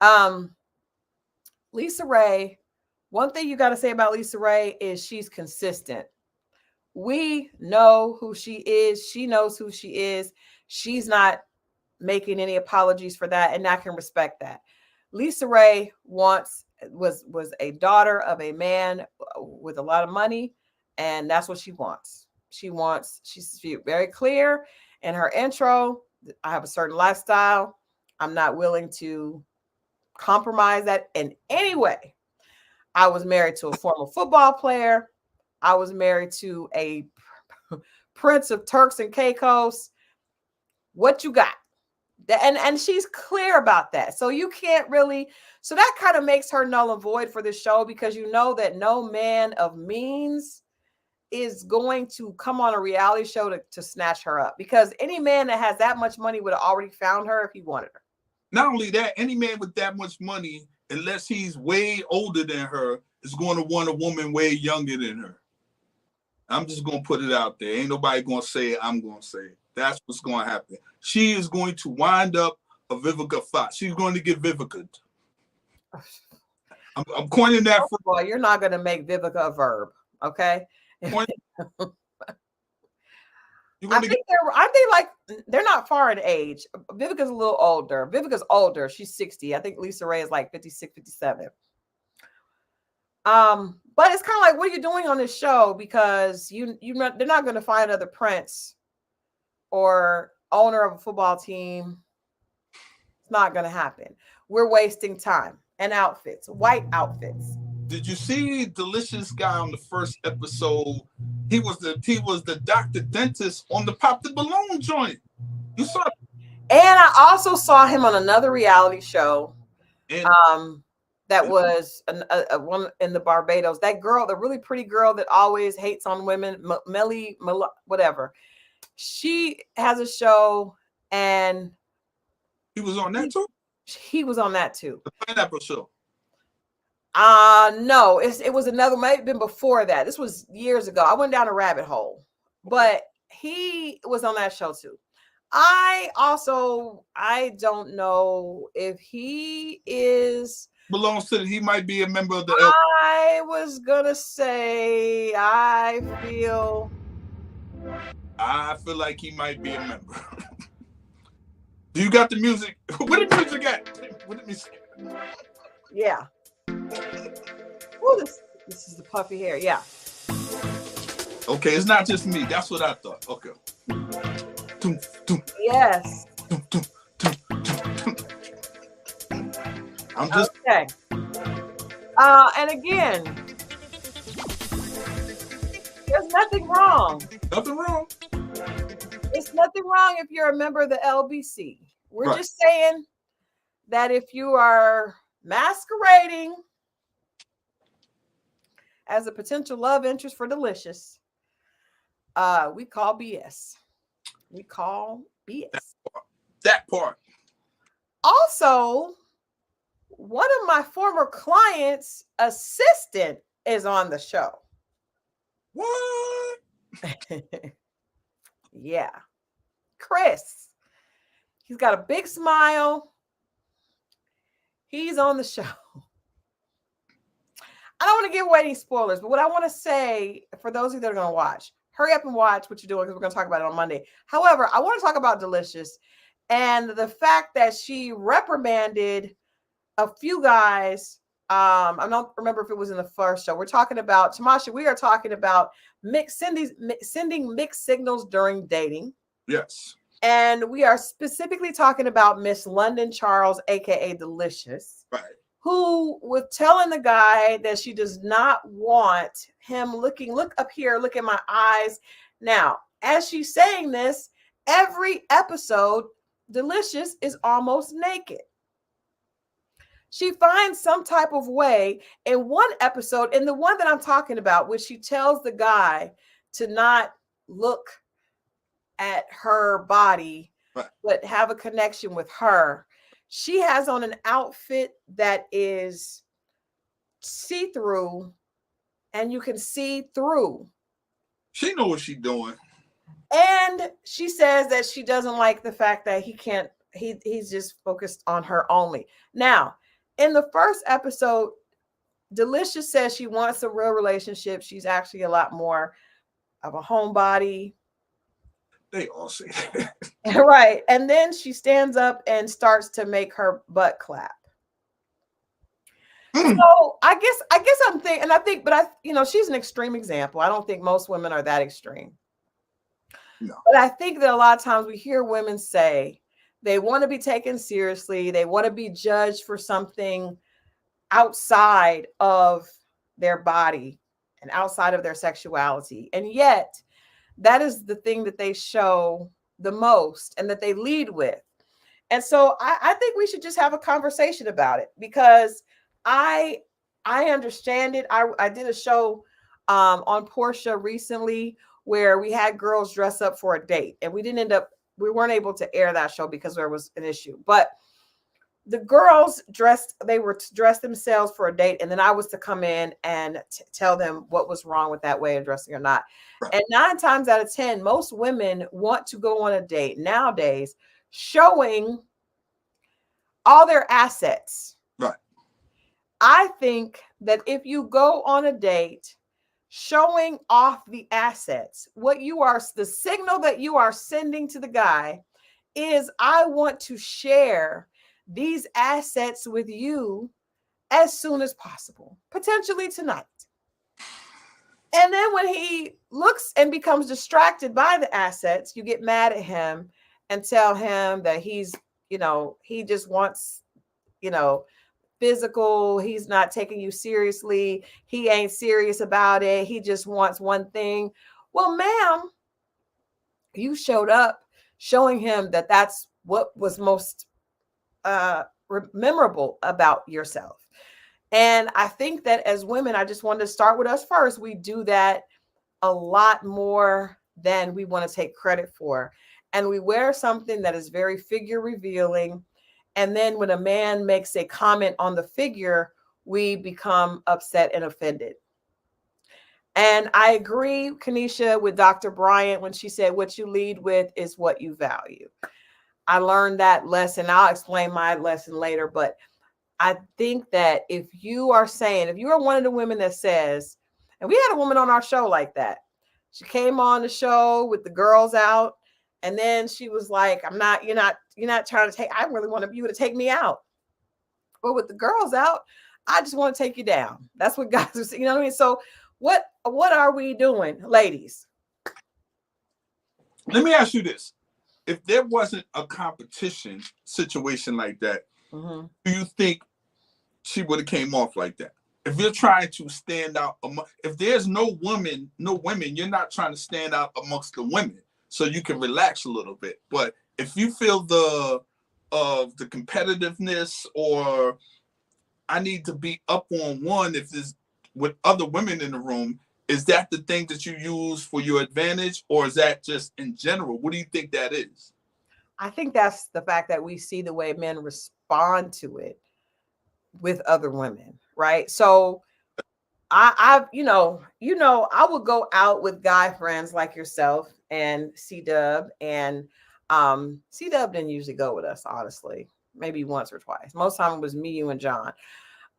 Um, Lisa Ray, one thing you got to say about Lisa Ray is she's consistent. We know who she is. She knows who she is. She's not making any apologies for that, and I can respect that. Lisa Ray was a daughter of a man with a lot of money, and that's what she wants. She's very clear in her intro. I have a certain lifestyle. I'm not willing to compromise that in any way. I was married to a former football player. I was married to a prince of Turks and Caicos. What you got? And she's clear about that. So you can't really, so that kind of makes her null and void for this show, because you know that no man of means is going to come on a reality show to snatch her up, because any man that has that much money would have already found her if he wanted her. Not only that, any man with that much money, unless he's way older than her, is going to want a woman way younger than her. I'm just going to put it out there. Ain't nobody going to say it. I'm going to say it. That's what's going to happen. She is going to wind up a Vivica Fox. She's going to get Vivica. I'm coining that. First of all, you're not going to make Vivica a verb, okay? I think like they're not far in age. Vivica's a little older. Vivica's older. She's 60. I think Lisa Ray is like 56, 57. But it's kind of like, what are you doing on this show? Because they're not going to find another prince or owner of a football team. It's not going to happen. We're wasting time and outfits, white outfits. Did you see Delicious guy on the first episode? He was the doctor dentist on the Pop the Balloon joint. You saw it. And I also saw him on another reality show. That was a one in the Barbados. That girl, the really pretty girl that always hates on women, Melly, whatever. She has a show, and he was on that too. He was on that too. The Pineapple Show. No, it was another. Might have been before that. This was years ago. I went down a rabbit hole, but he was on that show too. I don't know if he belongs to he might be a member of the I was gonna say I feel like he might be a member. Do you got the music? What the music at? What the music? Yeah. Ooh, this is the puffy hair. Yeah. Okay, it's not just me. That's what I thought. Okay. Yes. I'm just okay. And again, there's nothing wrong. Nothing wrong. It's nothing wrong if you're a member of the LBC. We're right. Just saying that if you are masquerading as a potential love interest for Delicious, we call BS. We call BS. That part. Also, one of my former clients' assistant is on the show. What? Yeah. Chris. He's got a big smile. He's on the show. I don't want to give away any spoilers, but what I want to say for those of you that are going to watch, hurry up and watch what you're doing, because we're going to talk about it on Monday. However, I want to talk about Delicious and the fact that she reprimanded a few guys. I don't remember if it was in the first show. We're talking about, Tamasha, we are talking about sending mixed signals during dating. Yes. And we are specifically talking about Miss London Charles, aka Delicious. Right. who was telling the guy that she does not want him look up here, look at my eyes. Now, as she's saying this, every episode, Delicious is almost naked. She finds some type of way in one episode, in the one that I'm talking about, which she tells the guy to not look at her body, Right. but have a connection with her. She has on an outfit that is see-through, and you can see through. She know what she's doing. And she says that she doesn't like the fact that he's just focused on her only. Now, in the first episode, Delicious says she wants a real relationship. She's actually a lot more of a homebody. They all say that. Right. And then she stands up and starts to make her butt clap. So I guess I'm thinking, and I think, but she's an extreme example. I don't think most women are that extreme. No. But I think that a lot of times we hear women say they want to be taken seriously. They want to be judged for something outside of their body and outside of their sexuality. And yet that is the thing that they show the most and that they lead with. And so I think we should just have a conversation about it, because I understand it. I did a show on Portia recently where we had girls dress up for a date, and we weren't able to air that show because there was an issue. But the girls they were dressed themselves for a date, and then I was to come in and tell them what was wrong with that way of dressing or not. Right. And 9 times out of 10, most women want to go on a date nowadays showing all their assets. Right. I think that if you go on a date showing off the assets, the signal that you are sending to the guy is, I want to share these assets with you as soon as possible, potentially tonight. And then when he looks and becomes distracted by the assets, you get mad at him and tell him that he just wants, physical. He's not taking you seriously. He ain't serious about it. He just wants one thing. Well, ma'am, you showed up showing him that that's what was most memorable about yourself. And I think that as women, I just wanted to start with us first. We do that a lot more than we want to take credit for. And we wear something that is very figure revealing. And then when a man makes a comment on the figure, we become upset and offended. And I agree, Kanisha, with Dr. Bryant when she said what you lead with is what you value. I learned that lesson. I'll explain my lesson later. But I think that if you are one of the women that says, and we had a woman on our show like that. She came on the show with the girls out. And then she was like, you're not trying to take, I really want you to take me out. But with the girls out, I just want to take you down. That's what guys are saying. You know what I mean? So what are we doing, ladies? Let me ask you this. If there wasn't a competition situation like that, do you think she would have came off like that? If you're trying to stand out, if there's no women, you're not trying to stand out amongst the women. So you can relax a little bit. But if you feel the competitiveness, or I need to be up on one if there's with other women in the room, is that the thing that you use for your advantage, or is that just in general? What do you think that is? I think that's the fact that we see the way men respond to it with other women, right? So I would go out with guy friends like yourself and C-Dub, and C-Dub didn't usually go with us, honestly, maybe once or twice. Most of the time it was me, you, and John.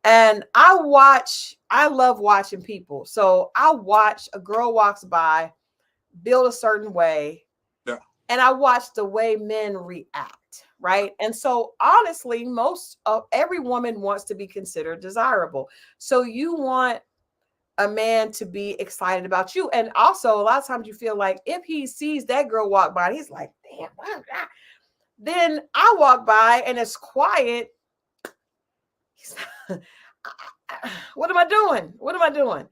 And I love watching people. So I watch a girl walks by, build a certain way, and I watch the way men react, right? And so honestly, every woman wants to be considered desirable. So you want a man to be excited about you. And also a lot of times you feel like if he sees that girl walk by, he's like, damn, then I walk by and it's quiet. What am I doing? What am I doing?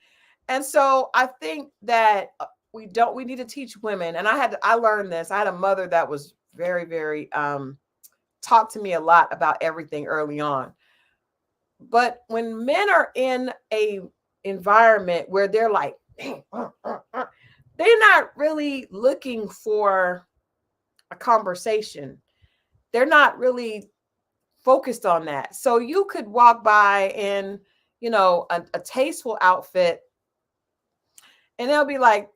And so I think that we need to teach women. And I learned this. I had a mother that was very, very, taught to me a lot about everything early on. But when men are in a environment where they're like, they're not really looking for a conversation. They're not really focused on that. So you could walk by in, a tasteful outfit, and they'll be like,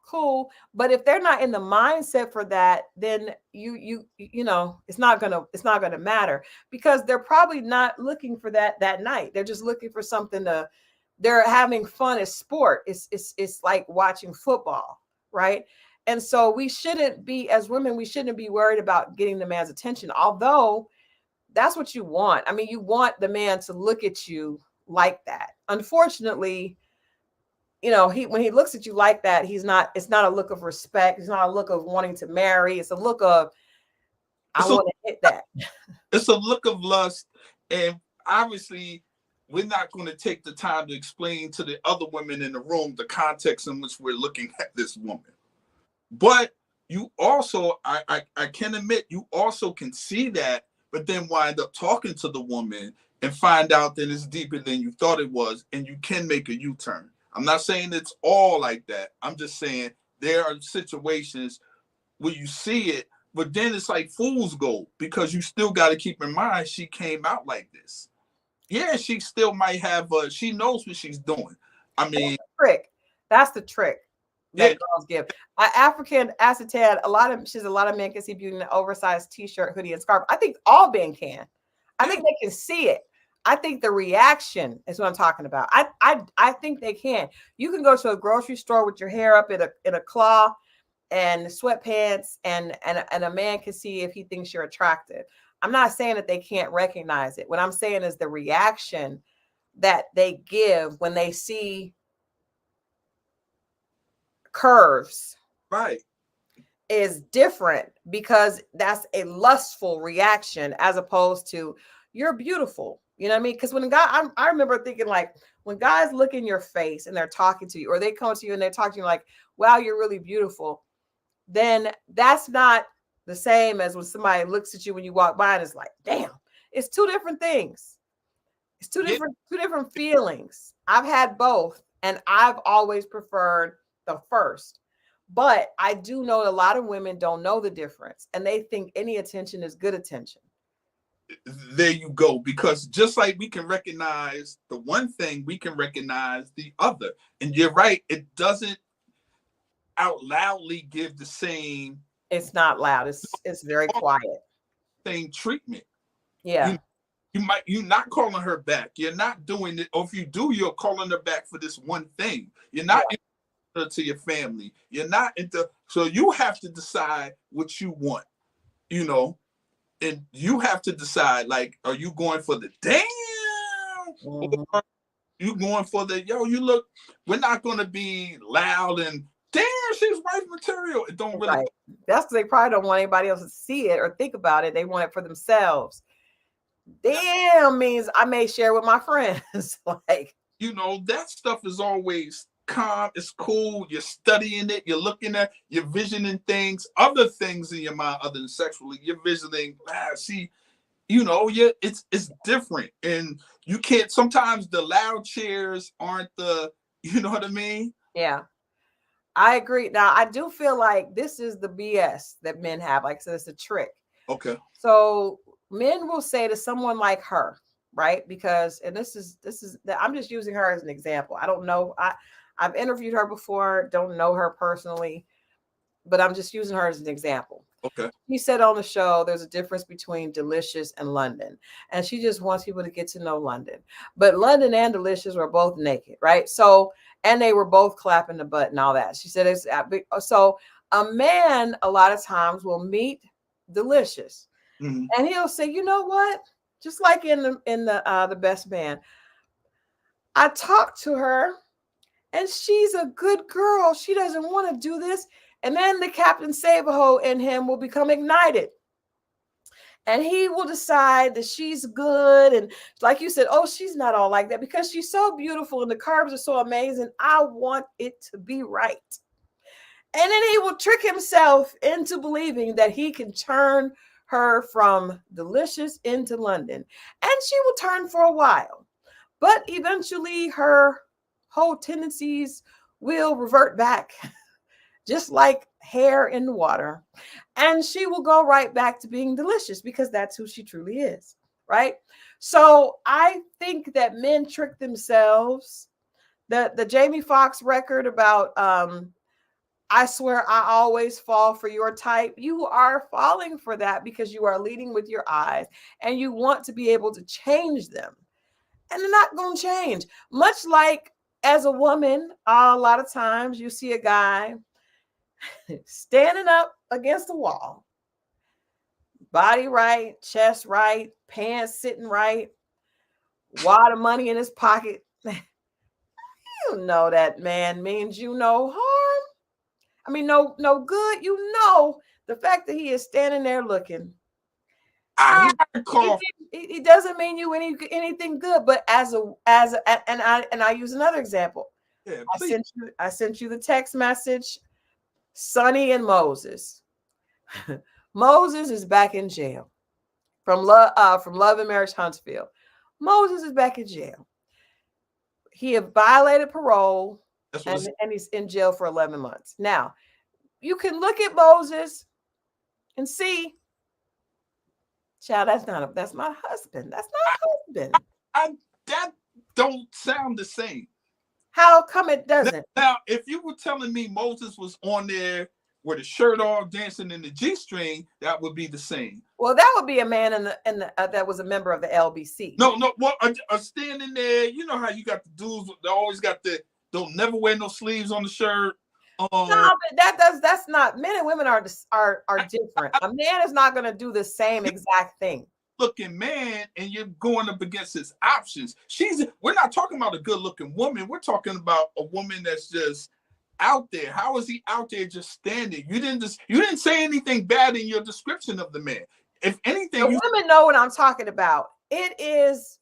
cool. But if they're not in the mindset for that, then it's not gonna matter, because they're probably not looking for that night. They're just looking for something to. They're having fun as sport. It's like watching football, right? And so we shouldn't be, as women, we shouldn't be worried about getting the man's attention, although that's what you want. I mean, you want the man to look at you like that. Unfortunately, he when he looks at you like that, it's not a look of respect. It's not a look of wanting to marry. It's a look of, I It's a, want to hit that. it's a look of lust. And obviously, we're not going to take the time to explain to the other women in the room the context in which we're looking at this woman. But you also, I can admit, you also can see that, but then wind up talking to the woman and find out that it's deeper than you thought it was, and you can make a U-turn. I'm not saying it's all like that. I'm just saying there are situations where you see it, but then it's like fool's gold, because you still got to keep in mind she came out like this. Yeah, she still might have, she knows what she's doing. I mean, Trick. That's the trick that yeah, girls give. African acetate, a lot of men can see beauty in an oversized t-shirt, hoodie, and scarf. I think all men can. I think they can see it. I think the reaction is what I'm talking about. I think they can. You can go to a grocery store with your hair up in a claw and sweatpants, and a man can see if he thinks you're attractive. I'm not saying that they can't recognize it. What I'm saying is the reaction that they give when they see curves right. is different, because that's a lustful reaction as opposed to, you're beautiful. You know what I mean? Because when I remember thinking, like, when guys look in your face and they're talking to you, or they come to you and they're talking to you like, wow, you're really beautiful, then that's not the same as when somebody looks at you when you walk by and it's like, damn. It's two different things. It's Yeah, two different feelings. I've had both, and I've always preferred the first. But I do know a lot of women don't know the difference, and they think any attention is good attention. there you go. Because just like we can recognize the one thing, we can recognize the other. And you're right, it doesn't out loudly give the It's not loud. It's very quiet. same treatment. Yeah. You you're not calling her back. You're not doing it, or if you do, you're calling her back for this one thing. You're not Yeah. into to your family. You're not into, so you have to decide what you want, you know, and you have to decide, like, are you going for the damn, Mhm. or you going for the, yo, you look, we're not going to be loud and damn, she's wife material. It don't really, Right. That's because they probably don't want anybody else to see it or think about it. They want it for themselves. Damn means I may share with my friends. Like, that stuff is always calm. It's cool. You're studying it. You're looking at, you're visioning things, other things in your mind other than sexually. You're visioning, see, it's different. And you can't, sometimes the loud cheers aren't the, you know what I mean? yeah, I agree. Now, I do feel like this is the BS that men have. Like, so it's a trick. Okay. So men will say to someone like her, right? Because, and this is that I'm just using her as an example. I don't know. I've interviewed her before, don't know her personally, but I'm just using her as an example. Okay. He said on the show there's a difference between Delicious and London, and she just wants people to get to know London. But London and Delicious were both naked, right? So, and they were both clapping the butt and all that. She said it's so a man a lot of times will meet Delicious, Mm-hmm. and he'll say, you know what? Just like in the Best Man, I talked to her, and she's a good girl. She doesn't want to do this. And then the Captain Save-A-Ho in him will become ignited. And he will decide that she's good. And like you said, oh, she's not all like that because she's so beautiful and the curves are so amazing. I want it to be right. And then he will trick himself into believing that he can turn her from delicious into London. And she will turn for a while. But eventually her whole tendencies will revert back, just like hair in the water. And she will go right back to being delicious because that's who she truly is. Right. So I think that men trick themselves. The Jamie Foxx record about I swear I always fall for your type. You are falling for that because you are leading with your eyes and you want to be able to change them. And they're not going to change. Much like as a woman, a lot of times you see a guy standing up against the wall, body right, chest right, pants sitting right, wad of money in his pocket. You know that man means you no harm. I mean, no good. You know the fact that he is standing there looking. I He, call. he doesn't mean you anything good. But as a and I use another example. Yeah, I sent you the text message. Sonny and Moses. Moses is back in jail from Love and Marriage Huntsville. Moses is back in jail. He had violated parole and he's in jail for 11 months. Now, you can look at Moses and see, child, that's my husband. That's not husband. That don't sound the same. How come it doesn't? Now, if you were telling me Moses was on there with a shirt off, dancing in the G-string, that would be the same. Well, that would be a man in the that was a member of the LBC. No, well, standing there, you know how you got the dudes, they always got don't never wear no sleeves on the shirt. No, but that's not, men and women are different. A man is not going to do the same exact thing. Looking man, and you're going up against his options. We're not talking about a good looking woman. We're talking about a woman that's just out there. How is he out there just standing? You didn't say anything bad in your description of the man. If anything, women know what I'm talking about. It is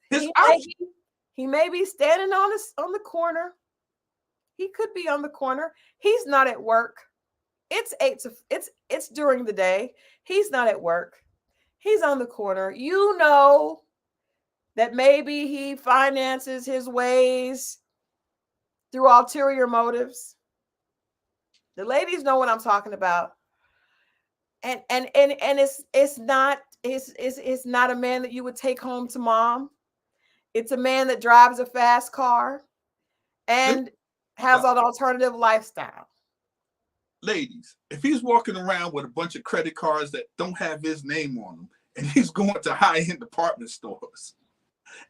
he may be standing on the corner. He could be on the corner. He's not at work. It's during the day. He's not at work. He's on the corner. You know that maybe he finances his ways through ulterior motives. The ladies know what I'm talking about. And it's not a man that you would take home to mom. It's a man that drives a fast car and has an alternative lifestyle. Ladies, if he's walking around with a bunch of credit cards that don't have his name on them, and he's going to high-end department stores,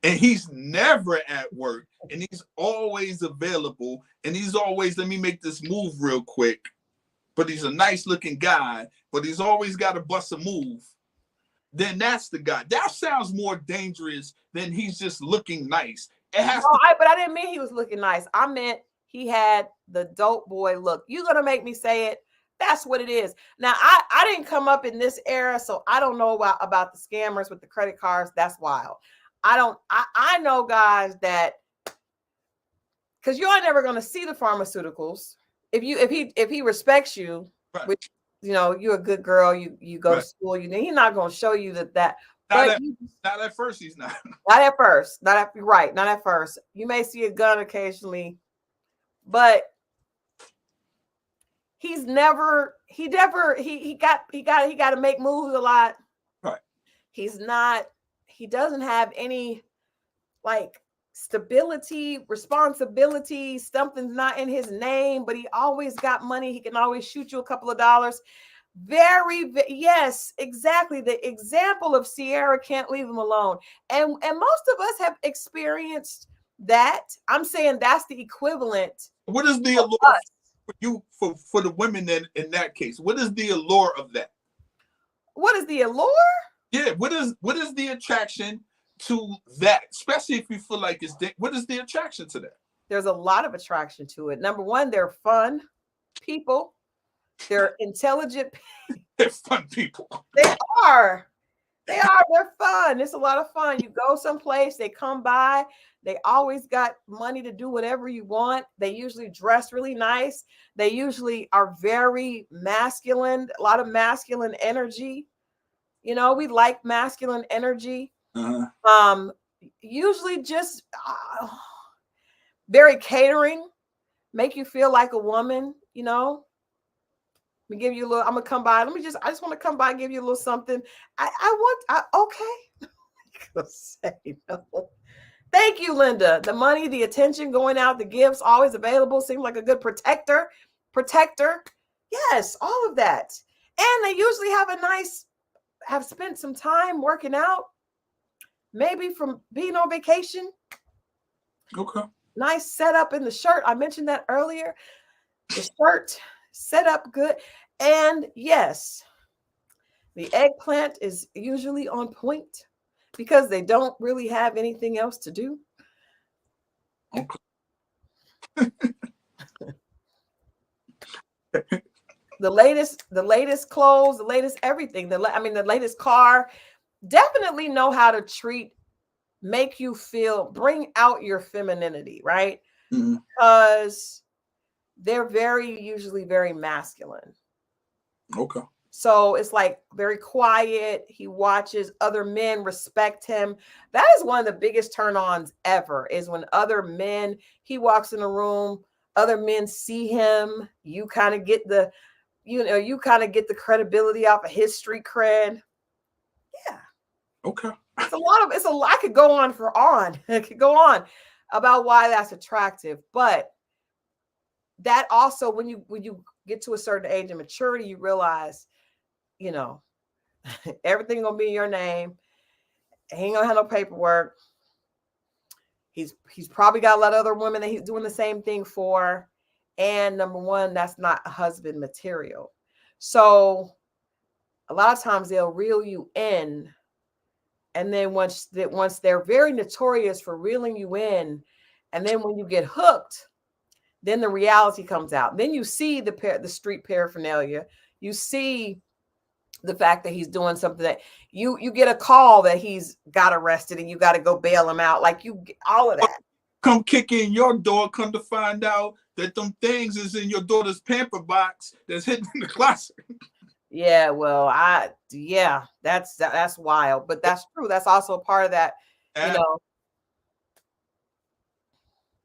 and he's never at work, and he's always available, and he's always, let me make this move real quick, but he's a nice-looking guy, but he's always got to bust a move, then that's the guy. That sounds more dangerous than he's just looking nice. But I didn't mean he was looking nice. I meant he had the dope boy look. You're going to make me say it. That's what it is. Now, I didn't come up in this era, so I don't know about the scammers with the credit cards. That's wild. I know guys that, because you are never going to see the pharmaceuticals. If he respects you, right, which, you know, you're a good girl, you go to school, he's not going to show you that. Not at first, he's not. Not at first. Not at first. You may see a gun occasionally, but he got to make moves a lot. Right. He doesn't have any like stability, responsibility. Something's not in his name, but he always got money. He can always shoot you a couple of dollars. Yes, exactly. The example of Sierra can't leave him alone. And most of us have experienced that. I'm saying that's the equivalent. What is the allure for you, for the women in that case? What is the allure of that? What is the allure? Yeah, what is the attraction to that? Especially if you feel like what is the attraction to that? There's a lot of attraction to it. Number one, they're fun people. They're intelligent. They're fun people. They are. They are. They're fun. It's a lot of fun. You go someplace, they come by. They always got money to do whatever you want. They usually dress really nice. They usually are very masculine, a lot of masculine energy. You know, we like masculine energy. Uh-huh. Um, Usually just very catering, make you feel like a woman, you know. We give you a little, I'm gonna come by. I just want to come by and give you a little something. Okay. Say no. Thank you, Linda. The money, the attention going out, the gifts always available. Seems like a good protector. Protector. Yes, all of that. And they usually have spent some time working out, maybe from being on vacation. Okay. Nice setup in the shirt. I mentioned that earlier. The shirt set up good. And yes, the eggplant is usually on point because they don't really have anything else to do. Okay. The latest clothes, the latest everything. The latest car. Definitely know how to make you feel, bring out your femininity, right? Mm-hmm. Because they're usually very masculine. Okay. So it's like very quiet. He watches other men respect him. That is one of the biggest turn-ons ever, is when other men, he walks in a room, other men see him. You kind of get the credibility off of his street cred. Yeah. Okay. I could go on I could go on about why that's attractive, but that also, when you get to a certain age of maturity, you realize, you know, everything gonna be in your name. He ain't gonna have no paperwork. He's probably got a lot of other women that he's doing the same thing for. And number one, that's not husband material. So a lot of times they'll reel you in. And then once they're very notorious for reeling you in, and then when you get hooked, then the reality comes out. Then you see the street paraphernalia. You see the fact that he's doing something that you get a call that he's got arrested and you got to go bail him out. Like, you all of that. Come kick in your door, come to find out that them things is in your daughter's pamper box that's hidden in the closet. Yeah, well, that's wild, but that's true. That's also part of that, you know.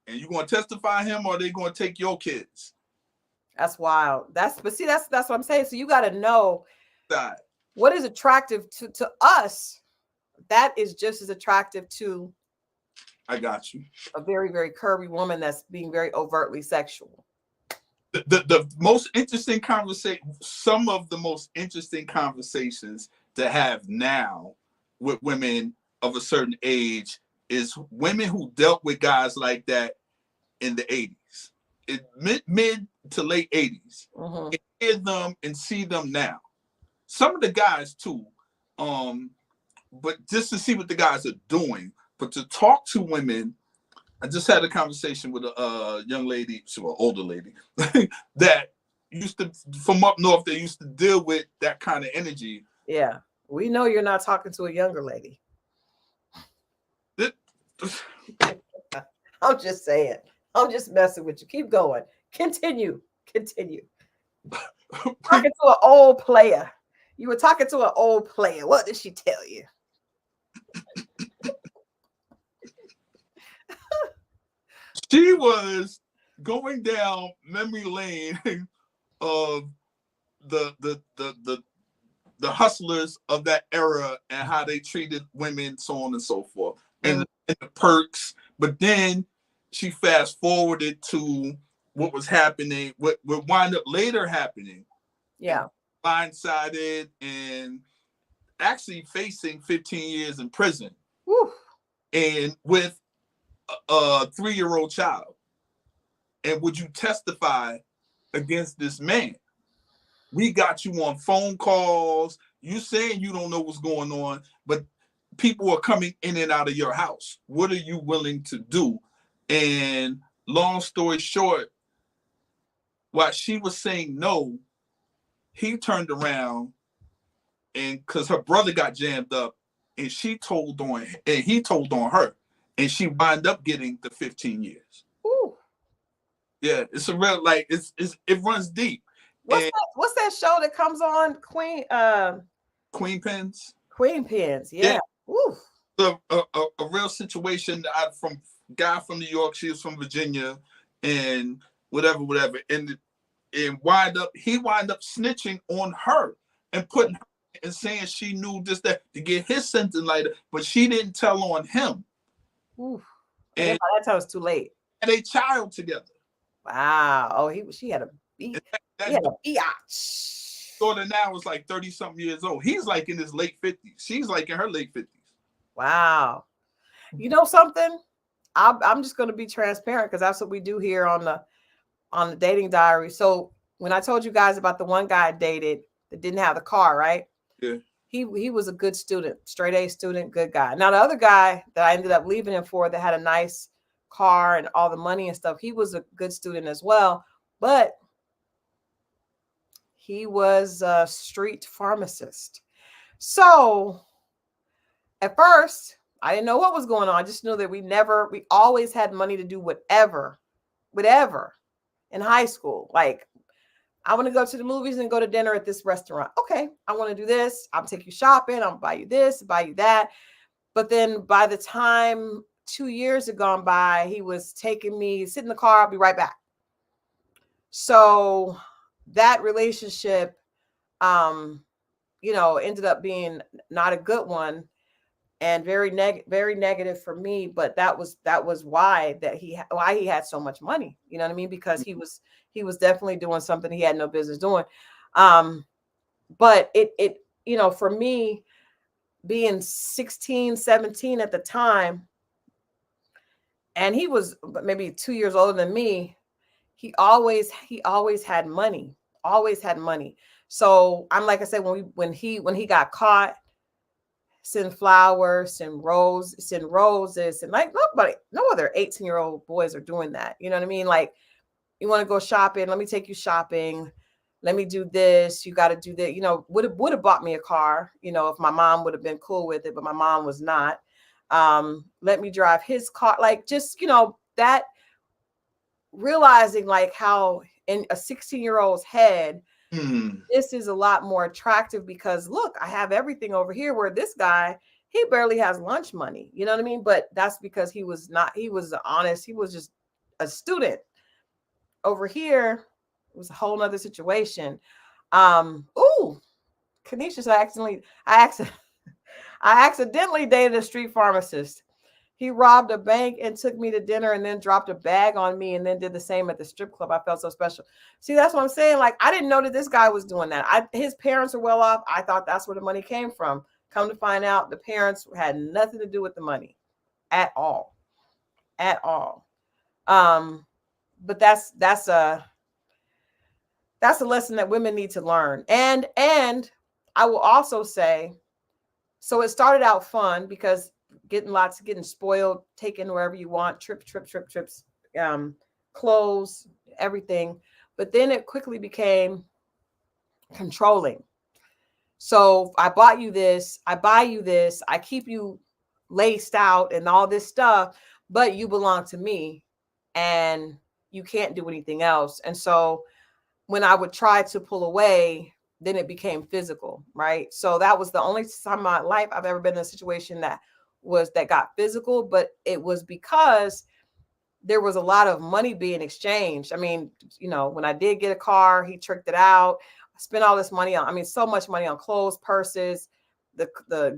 And you going to testify him, or are they going to take your kids? That's wild. That's what I'm saying. So you got to know what is attractive to us. That is just as attractive to, I got you, a very, very curvy woman that's being very overtly sexual. The most interesting conversation, some of the most interesting conversations to have now with women of a certain age is women who dealt with guys like that in the 80s, mid to late 80s. Mm-hmm. And hear them and see them now. Some of the guys too, but just to see what the guys are doing, but to talk to women. I just had a conversation with a young lady, an older lady, that used to, from up north, they used to deal with that kind of energy. Yeah, we know you're not talking to a younger lady. I'm just saying. I'm just messing with you. Keep going. Continue. Talking to an old player. You were talking to an old player. What did she tell you? She was going down memory lane of the hustlers of that era and how they treated women, so on and so forth, and the perks. But then she fast forwarded to what was happening, what would wind up later happening. Yeah. Blindsided and actually facing 15 years in prison. Woo. And with a 3-year-old child. And would you testify against this man? We got you on phone calls. You saying you don't know what's going on, but people are coming in and out of your house. What are you willing to do? And long story short, while she was saying no, he turned around, and because her brother got jammed up and he told on her, and she wound up getting the 15 years. Ooh. Yeah, it's a real like it runs deep. What's that show that comes on Queen Pins? Queen Pins, yeah. Yeah. Ooh. So a real situation from guy from New York, she was from Virginia, and whatever, and he wind up snitching on her and putting her and saying she knew this that to get his sentence later, but she didn't tell on him. Ooh. And by that time it's too late. And a child together. Wow. Oh, she had a beat. He had a biatch. Daughter now is like 30 something years old. He's like in his late 50s. She's like in her late 50s. Wow. You know something? I'm just going to be transparent because that's what we do here on the Dating Diary. So when I told you guys about the one guy I dated that didn't have the car, right? Yeah. He was a good student, straight A student, good guy. Now the other guy that I ended up leaving him for that had a nice car and all the money and stuff, he was a good student as well, but he was a street pharmacist. So at first, I didn't know what was going on. I just knew that we always had money to do whatever in high school. Like, I want to go to the movies and go to dinner at this restaurant. Okay, I want to do this. I'll take you shopping. I'll buy you this, buy you that. But then by the time 2 years had gone by, he was taking me, sit in the car, I'll be right back. So that relationship, ended up being not a good one and very negative for me. But that was why he had so much money. You know what I mean? Because he was definitely doing something he had no business doing. But it for me, being 16, 17 at the time, and he was maybe 2 years older than me, he always had money, So I'm, like I said, when he got caught, send flowers, send roses, and like no other 18-year-old boys are doing that. You know what I mean? Like, you want to go shopping? Let me take you shopping. Let me do this. You got to do that. Would have bought me a car, if my mom would have been cool with it, but my mom was not. Let me drive his car. Like, just, that realizing like how in a 16-year-old's head, this is a lot more attractive because look, I have everything over here where this guy, he barely has lunch money. You know what I mean? But that's because he was honest. He was just a student. Over here, it was a whole nother situation. Kanisha, I accidentally dated a street pharmacist. He robbed a bank and took me to dinner and then dropped a bag on me and then did the same at the strip club. I felt so special. See, that's what I'm saying. Like, I didn't know that this guy was doing that. His parents are well off. I thought that's where the money came from. Come to find out, the parents had nothing to do with the money at all. But that's a lesson that women need to learn. And I will also say, so it started out fun because getting spoiled, taken wherever you want, trips, clothes, everything. But then it quickly became controlling. So I bought you this, I buy you this, I keep you laced out and all this stuff, but you belong to me and you can't do anything else. And so when I would try to pull away, then it became physical, right? So that was the only time in my life I've ever been in a situation that got physical, but it was because there was a lot of money being exchanged. I mean, when I did get a car, he tricked it out. I spent all this money on, so much money on clothes, purses, the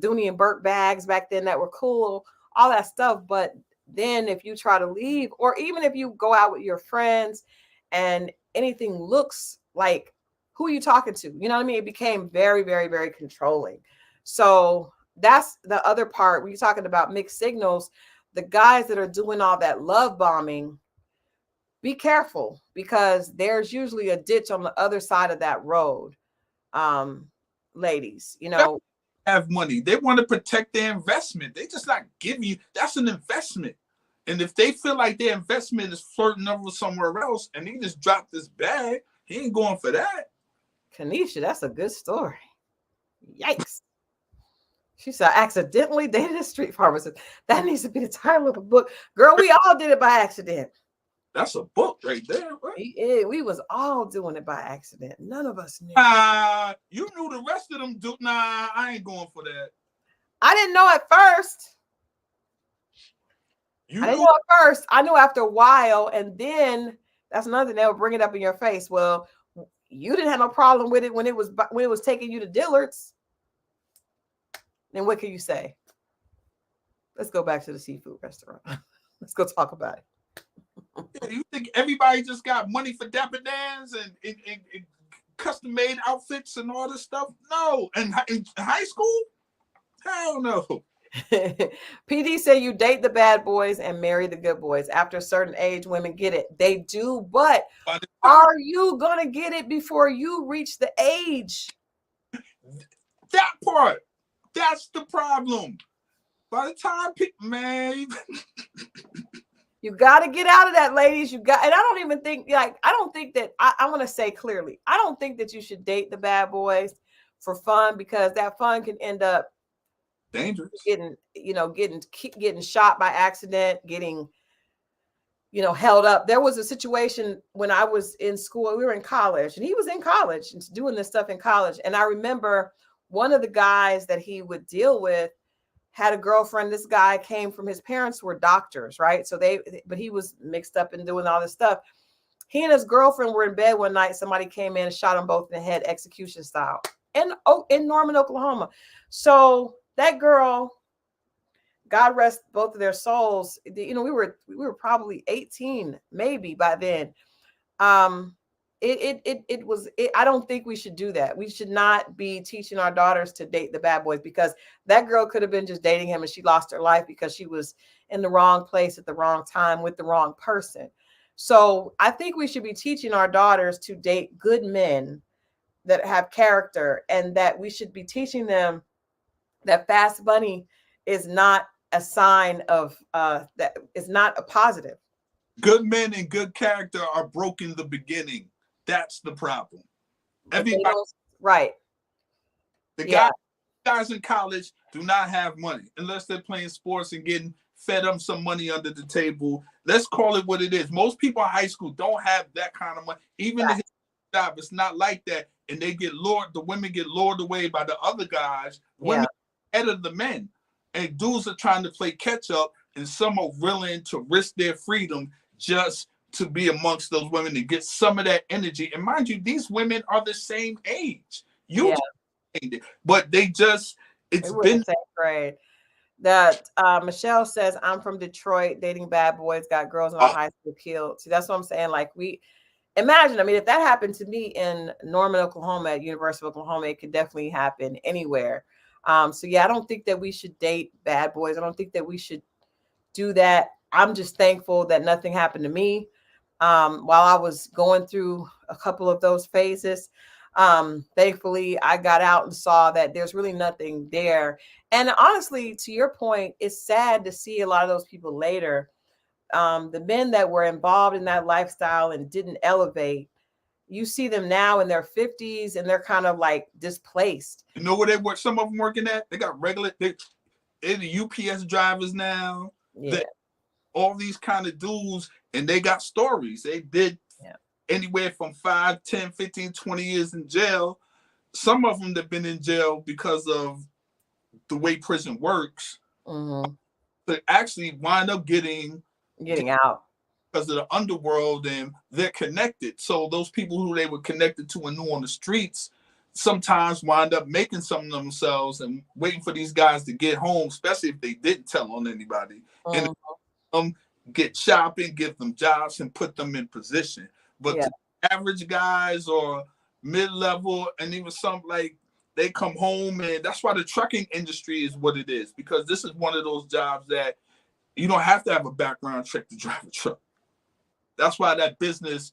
Dooney and Burke bags back then that were cool, all that stuff. But then if you try to leave, or even if you go out with your friends and anything looks like, who are you talking to? You know what I mean? It became very, very, very controlling. So that's the other part. When you're talking about mixed signals, the guys that are doing all that love bombing, be careful because there's usually a ditch on the other side of that road. Ladies, have money. They want to protect their investment. They just not give you, that's an investment. And if they feel like their investment is flirting over somewhere else and he just dropped this bag, he ain't going for that. Kanisha, that's a good story. Yikes. She said, I accidentally dated a street pharmacist. That needs to be the title of a book. Girl, we all did it by accident. That's a book right there. Right? We was all doing it by accident. None of us knew. You knew the rest of them do. Nah, I ain't going for that. I didn't know at first. I didn't know at first. I knew after a while, and then that's another thing. They'll bring it up in your face. Well, you didn't have no problem with it when it was taking you to Dillard's. Then what can you say? Let's go back to the seafood restaurant. Let's go talk about it. Yeah, you think everybody just got money for Dapper Dans and custom made outfits and all this stuff? No. And in high school? Hell no. PD said you date the bad boys and marry the good boys. After a certain age, women get it. They do, but are you gonna get it before you reach the age? That part. That's the problem. By the time people, man. You got to get out of that, ladies. And I don't even think, I don't think that, I want to say clearly, I don't think that you should date the bad boys for fun, because that fun can end up dangerous. Getting shot by accident, getting, held up. There was a situation when I was in school, we were in college, and he was in college and doing this stuff in college. And I remember one of the guys that he would deal with had a girlfriend. This guy came from, his parents were doctors, right? But he was mixed up in doing all this stuff. He and his girlfriend were in bed one night. Somebody came in and shot them both in the head, execution style, in Norman, Oklahoma. So that girl, God rest both of their souls. We were probably 18, maybe by then. I don't think we should do that. We should not be teaching our daughters to date the bad boys, because that girl could have been just dating him and she lost her life because she was in the wrong place at the wrong time with the wrong person. So I think we should be teaching our daughters to date good men that have character, and that we should be teaching them that fast money is not a sign of that is not a positive. Good men and good character are broke in the beginning. That's the problem. Everybody, right. The guys in college do not have money unless they're playing sports and getting fed them some money under the table. Let's call it what it is. Most people in high school don't have that kind of money. Even the job, it's not like that. And they get lured, the women get lured away by the other guys. Women ahead of the men. And dudes are trying to play catch up, and some are willing to risk their freedom just to be amongst those women and get some of that energy. And mind you, these women are the same age. But they just, it's been same grade. That Michelle says, I'm from Detroit, dating bad boys, got girls in our high school killed. See, that's what I'm saying. Like, imagine, if that happened to me in Norman, Oklahoma, at University of Oklahoma, it could definitely happen anywhere. So yeah, I don't think that we should date bad boys. I don't think that we should do that. I'm just thankful that nothing happened to me while I was going through a couple of those phases. Thankfully, I got out and saw that there's really nothing there. And honestly, to your point, it's sad to see a lot of those people later. The men that were involved in that lifestyle and didn't elevate, you see them now in their 50s and they're kind of like displaced. You know where they work? Some of them working at? They got they're the UPS drivers now. Yeah. All these kind of dudes, and they got stories. They did anywhere from 5, 10, 15, 20 years in jail. Some of them have been in jail because of the way prison works. Mm-hmm. But actually wind up getting out because of the underworld, and they're connected. So those people who they were connected to and knew on the streets sometimes wind up making some of themselves and waiting for these guys to get home, especially if they didn't tell on anybody. Mm-hmm. And get shopping, give them jobs, and put them in position. But to average guys or mid-level, and even some, like, they come home, and that's why the trucking industry is what it is, because this is one of those jobs that you don't have to have a background check to drive a truck. That's why that business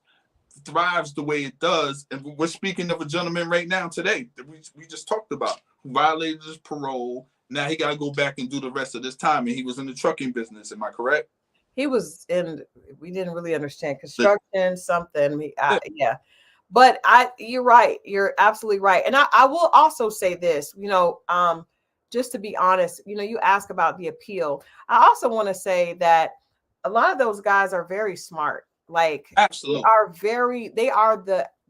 thrives the way it does. And we're speaking of a gentleman right now today that we just talked about, who violated his parole. Now he got to go back and do the rest of this time. And he was in the trucking business. Am I correct? He was in, we didn't really understand construction, something. But you're right. You're absolutely right. And I will also say this, just to be honest, you ask about the appeal. I also want to say that a lot of those guys are very smart. Like Absolutely. they are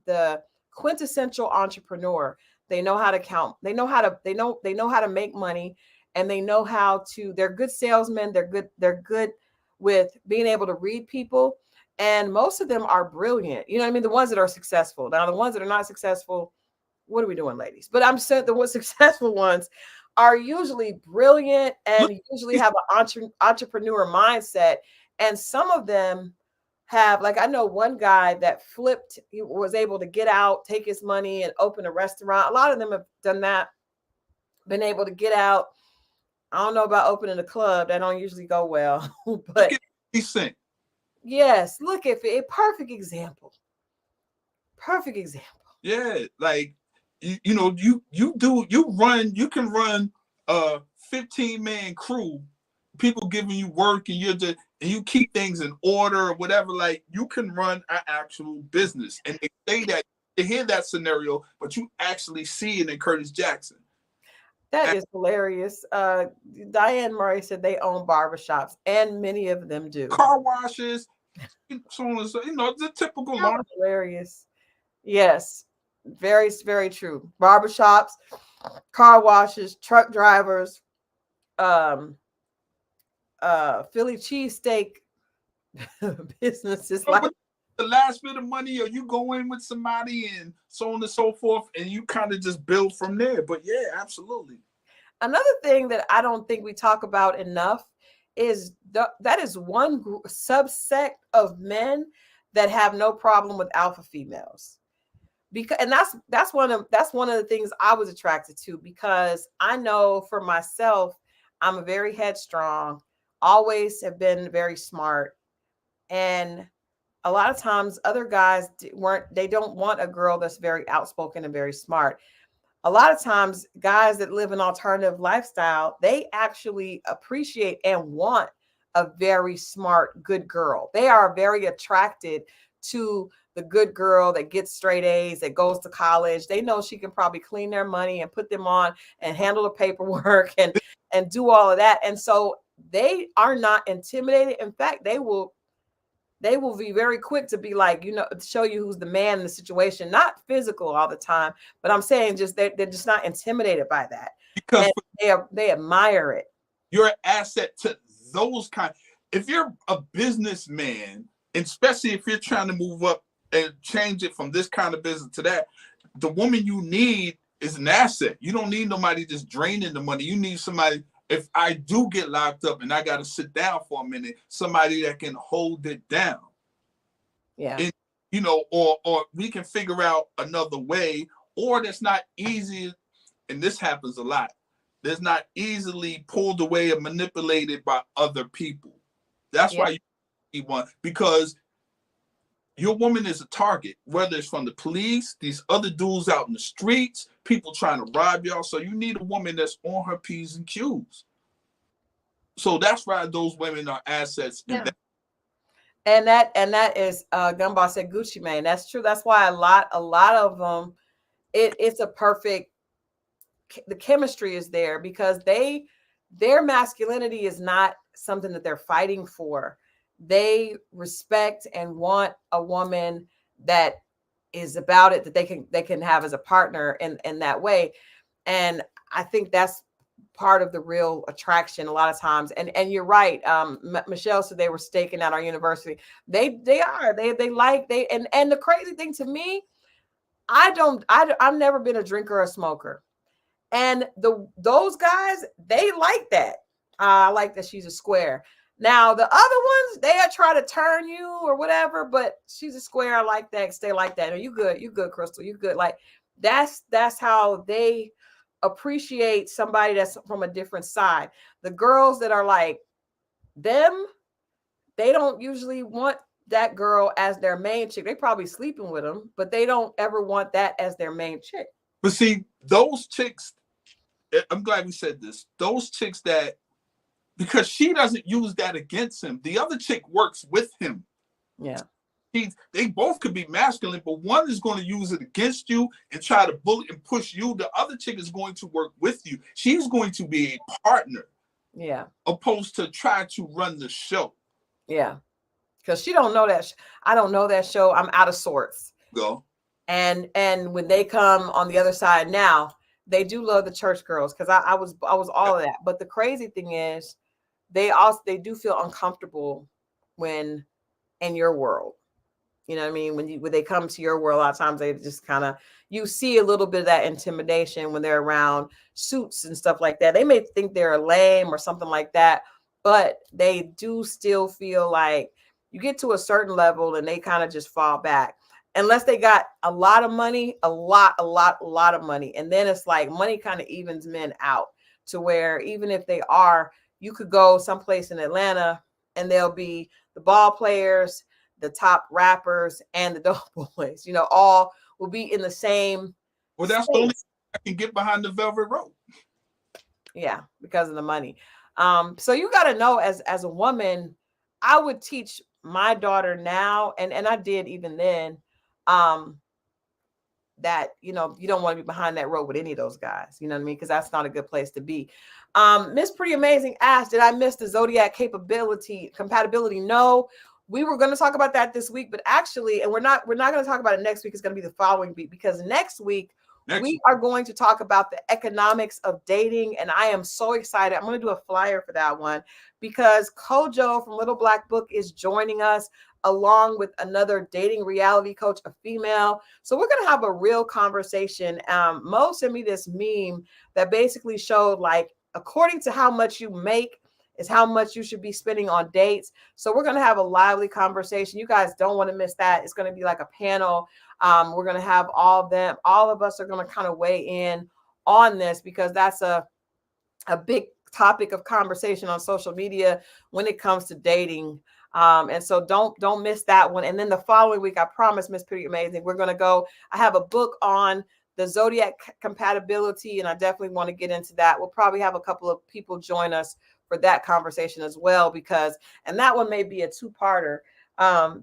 the quintessential entrepreneur. They know how to count. They know how to make money, and they know how to, they're good salesmen. They're good with being able to read people. And most of them are brilliant. You know what I mean? The ones that are successful. Now, the ones that are not successful, what are we doing, ladies? But I'm saying the successful ones are usually brilliant Look, and usually have an entrepreneur mindset. And some of them have, like, I know one guy that flipped, he was able to get out, take his money, and open a restaurant. A lot of them have done that, been able to get out. I don't know about opening a club. That don't usually go well. look But at 50 Cent. yes, look at it. Perfect example. Perfect example. Yeah, like you know, you can run a 15-man crew, people giving you work, and you keep things in order or whatever. Like, you can run an actual business, and they hear that scenario, but you actually see it in Curtis Jackson. That is hilarious. Diane Murray said they own barbershops, and many of them do. Car washes, so on and so, the typical How lawn. hilarious. Yes, very, very true. Barbershops, car washes, truck drivers, um, Philly cheesesteak businesses. Like, With the last bit of money, or you go in with somebody and so on and so forth, and you kind of just build from there. But yeah, absolutely. another thing that I don't think we talk about enough is that is one subsect of men that have no problem with alpha females. Because, and that's one of the things I was attracted to, because I know for myself, I'm a very headstrong, always have been very smart, and a lot of times other guys they don't want a girl that's very outspoken and very smart. A lot of times guys that live an alternative lifestyle, they actually appreciate and want a very smart, good girl. They are very attracted to the good girl that gets straight A's, that goes to college. They know she can probably clean their money and put them on and handle the paperwork and do all of that. And so they are not intimidated. In fact, they will be very quick to be like, show you who's the man in the situation, not physical all the time, but I'm saying just they're just not intimidated by that. Because And they admire it. you're an asset to those kind. If you're a businessman, especially if you're trying to move up and change it from this kind of business to that, the woman you need is an asset. You don't need nobody just draining the money. You need somebody, if I do get locked up and I got to sit down for a minute, somebody that can hold it down. Yeah. And, or we can figure out another way, or that's not easy. And this happens a lot. That's not easily pulled away or manipulated by other people. That's why you need one, because your woman is a target, whether it's from the police, these other dudes out in the streets, people trying to rob y'all. So you need a woman that's on her P's and Q's. So that's why those women are assets. Yeah. And that is Gumboss said Gucci Mane. That's true. That's why a lot of them, it's a perfect, the chemistry is there, because their masculinity is not something that they're fighting for. They respect and want a woman that is about it, that they can have as a partner in that way. And I think that's part of the real attraction a lot of times. And you're right. Michelle said they were staking out our university. They and the crazy thing to me, I've never been a drinker or a smoker. And those guys, they like that. I like that she's a square. Now the other ones, they try to turn you or whatever, but she's a square. I like that. Stay like that. And you good, Christal. You good. Like that's how they appreciate somebody that's from a different side. The girls that are like them, they don't usually want that girl as their main chick. They probably sleeping with them, but they don't ever want that as their main chick. But see, those chicks, I'm glad we said this. Those chicks that, because she doesn't use that against him. The other chick works with him. Yeah. They both could be masculine, but one is going to use it against you and try to bully and push you. The other chick is going to work with you. She's going to be a partner. Yeah. Opposed to try to run the show. Yeah. Because she don't know that. I don't know that show. I'm out of sorts. Go. And when they come on the other side now, they do love the church girls because I was all of that. But the crazy thing is, they do feel uncomfortable when in your world. You know what I mean? When they come to your world, a lot of times they just kind of, you see a little bit of that intimidation when they're around suits and stuff like that. They may think they're lame or something like that, but they do still feel like you get to a certain level and they kind of just fall back. Unless they got a lot of money, a lot of money. And then it's like money kind of evens men out to where even if they are, you could go someplace in Atlanta and they'll be the ball players, the top rappers, and the dope boys, all will be in the same. Well, that's space. The only I can get behind the velvet rope. Yeah, because of the money. So you got to know as a woman, I would teach my daughter now, and I did even then, that, you don't want to be behind that rope with any of those guys. You know what I mean? Because that's not a good place to be. Miss Pretty Amazing asked, did I miss the Zodiac compatibility? No. We were going to talk about that this week, but actually, and we're not going to talk about it next week. It's going to be the following week, because next week we are going to talk about the economics of dating. And I am so excited. I'm going to do a flyer for that one because Kojo from Little Black Book is joining us along with another dating reality coach, a female. So we're going to have a real conversation. Mo sent me this meme that basically showed, like, according to how much you make is how much you should be spending on dates. So we're going to have a lively conversation. You guys don't want to miss that. It's going to be like a panel. We're going to have all of us are going to kind of weigh in on this, because that's a big topic of conversation on social media when it comes to dating. And so don't miss that one. And then the following week, I promise, Miss Pretty Amazing, we're going to go, I have a book on the Zodiac compatibility, and I definitely want to get into that. We'll probably have a couple of people join us for that conversation as well, and that one may be a two-parter,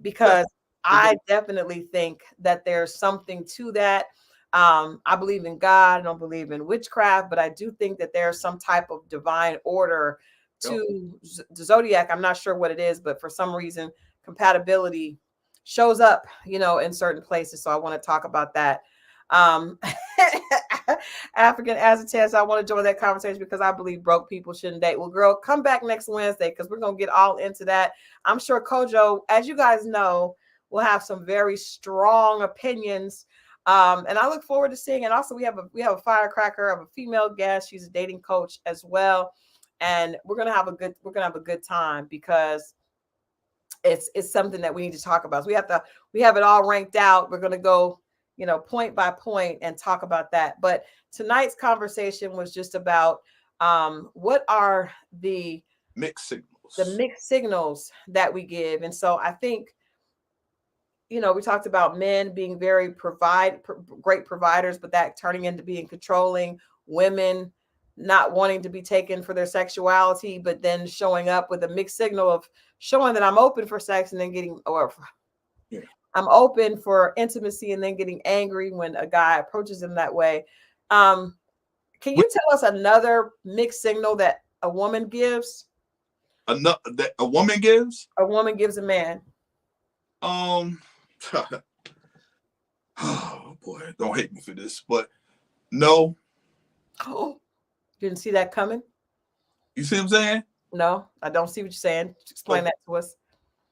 because I definitely think that there's something to that. I believe in God. I don't believe in witchcraft, but I do think that there's some type of divine order to the Zodiac. I'm not sure what it is, but for some reason, compatibility shows up, in certain places. So I want to talk about that. African Aztecs, I want to join that conversation because I believe broke people shouldn't date. Well, girl, come back next Wednesday because we're going to get all into that. I'm sure Kojo, as you guys know, will have some very strong opinions. And I look forward to seeing. And also we have a firecracker of a female guest. She's a dating coach as well. And we're going to have a good time because it's something that we need to talk about. So we have it all ranked out. We're going to go, point by point and talk about that. But tonight's conversation was just about what are the mixed signals that we give. And so I think, we talked about men being very great providers, but that turning into being controlling, women not wanting to be taken for their sexuality, but then showing up with a mixed signal of showing that I'm open for sex and then I'm open for intimacy and then getting angry when a guy approaches him that way. Can you tell us another mixed signal that a woman gives? That a woman gives? A woman gives a man. Oh boy, don't hate me for this, but no. Oh, didn't see that coming? You see what I'm saying? No, I don't see what you're saying. Explain that to us.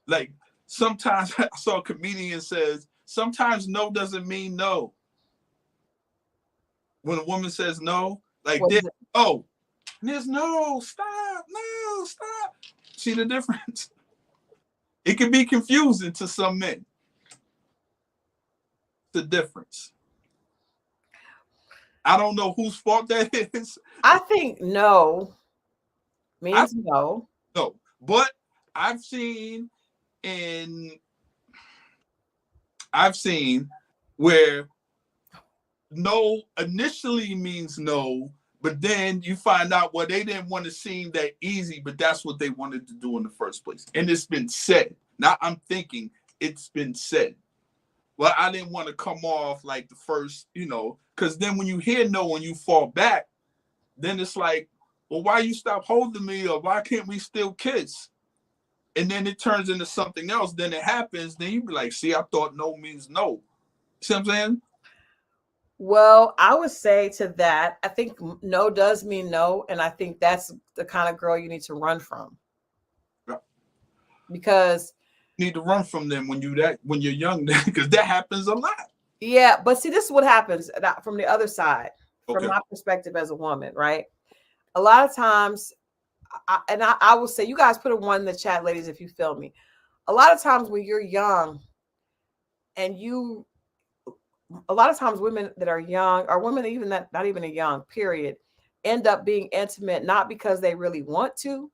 Like, sometimes I saw a comedian says, sometimes no doesn't mean no. When a woman says no, like there's no, stop. See the difference? It can be confusing to some men. The difference. I don't know whose fault that is. I think no means no. No, but I've seen where no initially means no, but then you find out, well, they didn't want to seem that easy, but that's what they wanted to do in the first place. And it's been said. Now I'm thinking it's been said. Well, I didn't want to come off like the first, because then when you hear no and you fall back, then it's like, well, why you stop holding me, or why can't we still kiss? And then it turns into something else. Then it happens. Then you be like, see, I thought no means no. See what I'm saying? Well, I would say to that, I think no does mean no. And I think that's the kind of girl you need to run from. Yeah. Because you need to run from them when you're young, because that happens a lot. Yeah, but see, this is what happens from the other side, from Okay. my perspective as a woman, right? A lot of times, I will say, you guys put a one in the chat, ladies, if you feel me. A lot of times when you're young and a lot of times women that are young, or women even that not even a young period, end up being intimate, not because they really want to,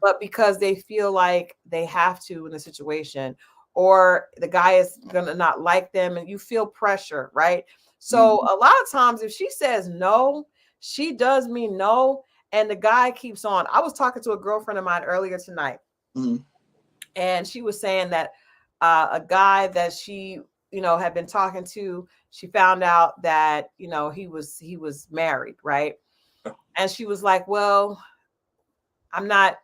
but because they feel like they have to in a situation, or the guy is gonna not like them, and you feel pressure, right? So a lot of times if she says no, she does mean no, and the guy keeps on. I was talking to a girlfriend of mine earlier tonight, and she was saying that a guy that she had been talking to, she found out that he was married, right? And she was like, well, I'm not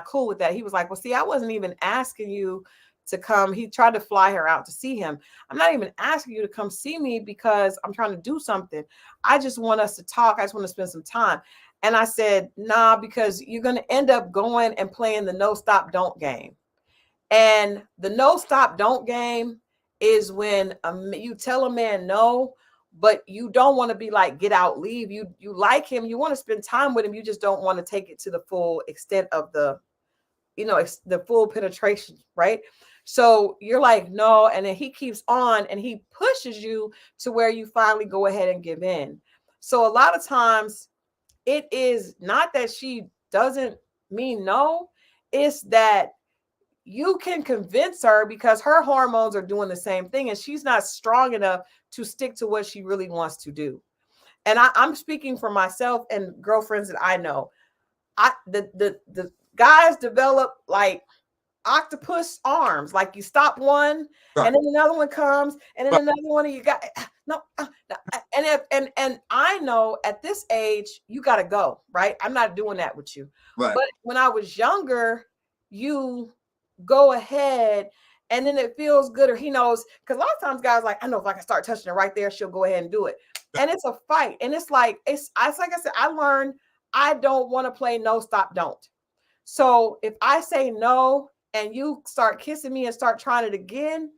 cool with that. He was like, well, see, I wasn't even asking you to come. He tried to fly her out to see him. I'm not even asking you to come see me because I'm trying to do something. I just want us to talk. I just want to spend some time. And I said, nah, because you're going to end up going and playing the no stop don't game. And the no stop don't game is when you tell a man no, but you don't want to be like, get out, leave. You like him, you want to spend time with him, you just don't want to take it to the full extent of the full penetration, right? So you're like, no, and then he keeps on and he pushes you to where you finally go ahead and give in. So a lot of times it is not that she doesn't mean no, it's that you can convince her because her hormones are doing the same thing, and she's not strong enough to stick to what she really wants to do. And I'm speaking for myself and girlfriends that I know. The guys develop like octopus arms. Like you stop one, and then another one comes, and then another one, and you got no. And I know at this age you got to go, right? I'm not doing that with you. Right. But when I was younger, you go ahead, and then it feels good, or he knows, because a lot of times guys like, I know if I can start touching her right there, she'll go ahead and do it. And it's a fight, and it's like like I said, I learned I don't want to play no stop don't. So if I say no and you start kissing me and start trying it again,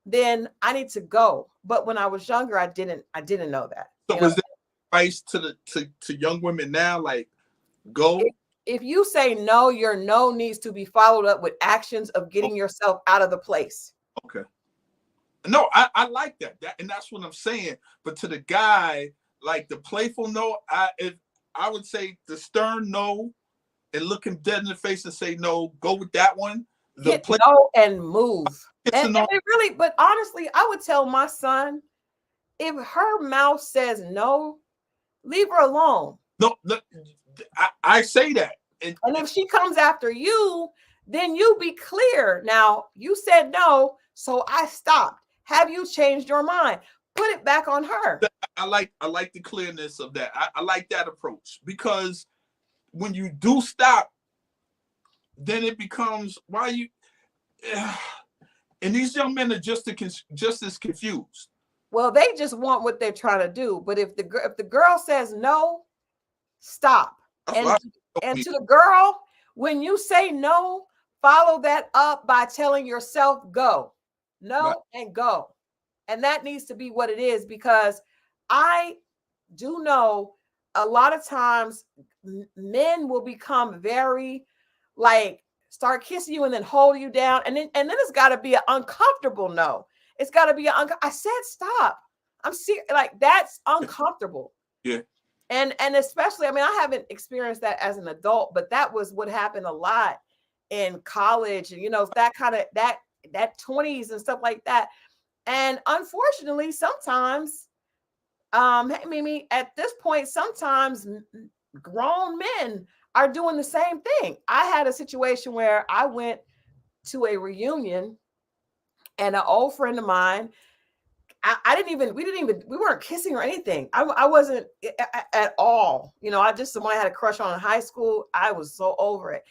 then I need to go. But when I was younger, I didn't know that. So was there advice to young women now, like go? If you say no, your no needs to be followed up with actions of getting yourself out of the place. Okay. No, I like that. And that's what I'm saying. But to the guy, like the playful no, I would say the stern no, and look him dead in the face and say no. Go with that one. Hit no and move. And it really, but honestly, I would tell my son, if her mouth says no, leave her alone. No, I say that. And if she comes after you, then you be clear. Now, you said no, so I stopped. Have you changed your mind? Put it back on her. I like the clearness of that. I like that approach, because when you do stop, then it becomes, why you and these young men are just as confused. Well, they just want what they're trying to do. But if the girl says no, stop. And to the girl, when you say no, follow that up by telling yourself go. No, and go. And that needs to be what it is, because I do know a lot of times men will become very like, start kissing you and then hold you down. And then it's got to be an uncomfortable no. It's got to be I said stop. I'm serious. Like, that's uncomfortable. Yeah. And especially, I mean, I haven't experienced that as an adult, but that was what happened a lot in college, and that kind of that 20s and stuff like that. And unfortunately, sometimes, Mimi, at this point, sometimes grown men are doing the same thing. I had a situation where I went to a reunion And an old friend of mine, we weren't kissing or anything. I wasn't at all. You know, I just someone I had a crush on in high school. I was so over it.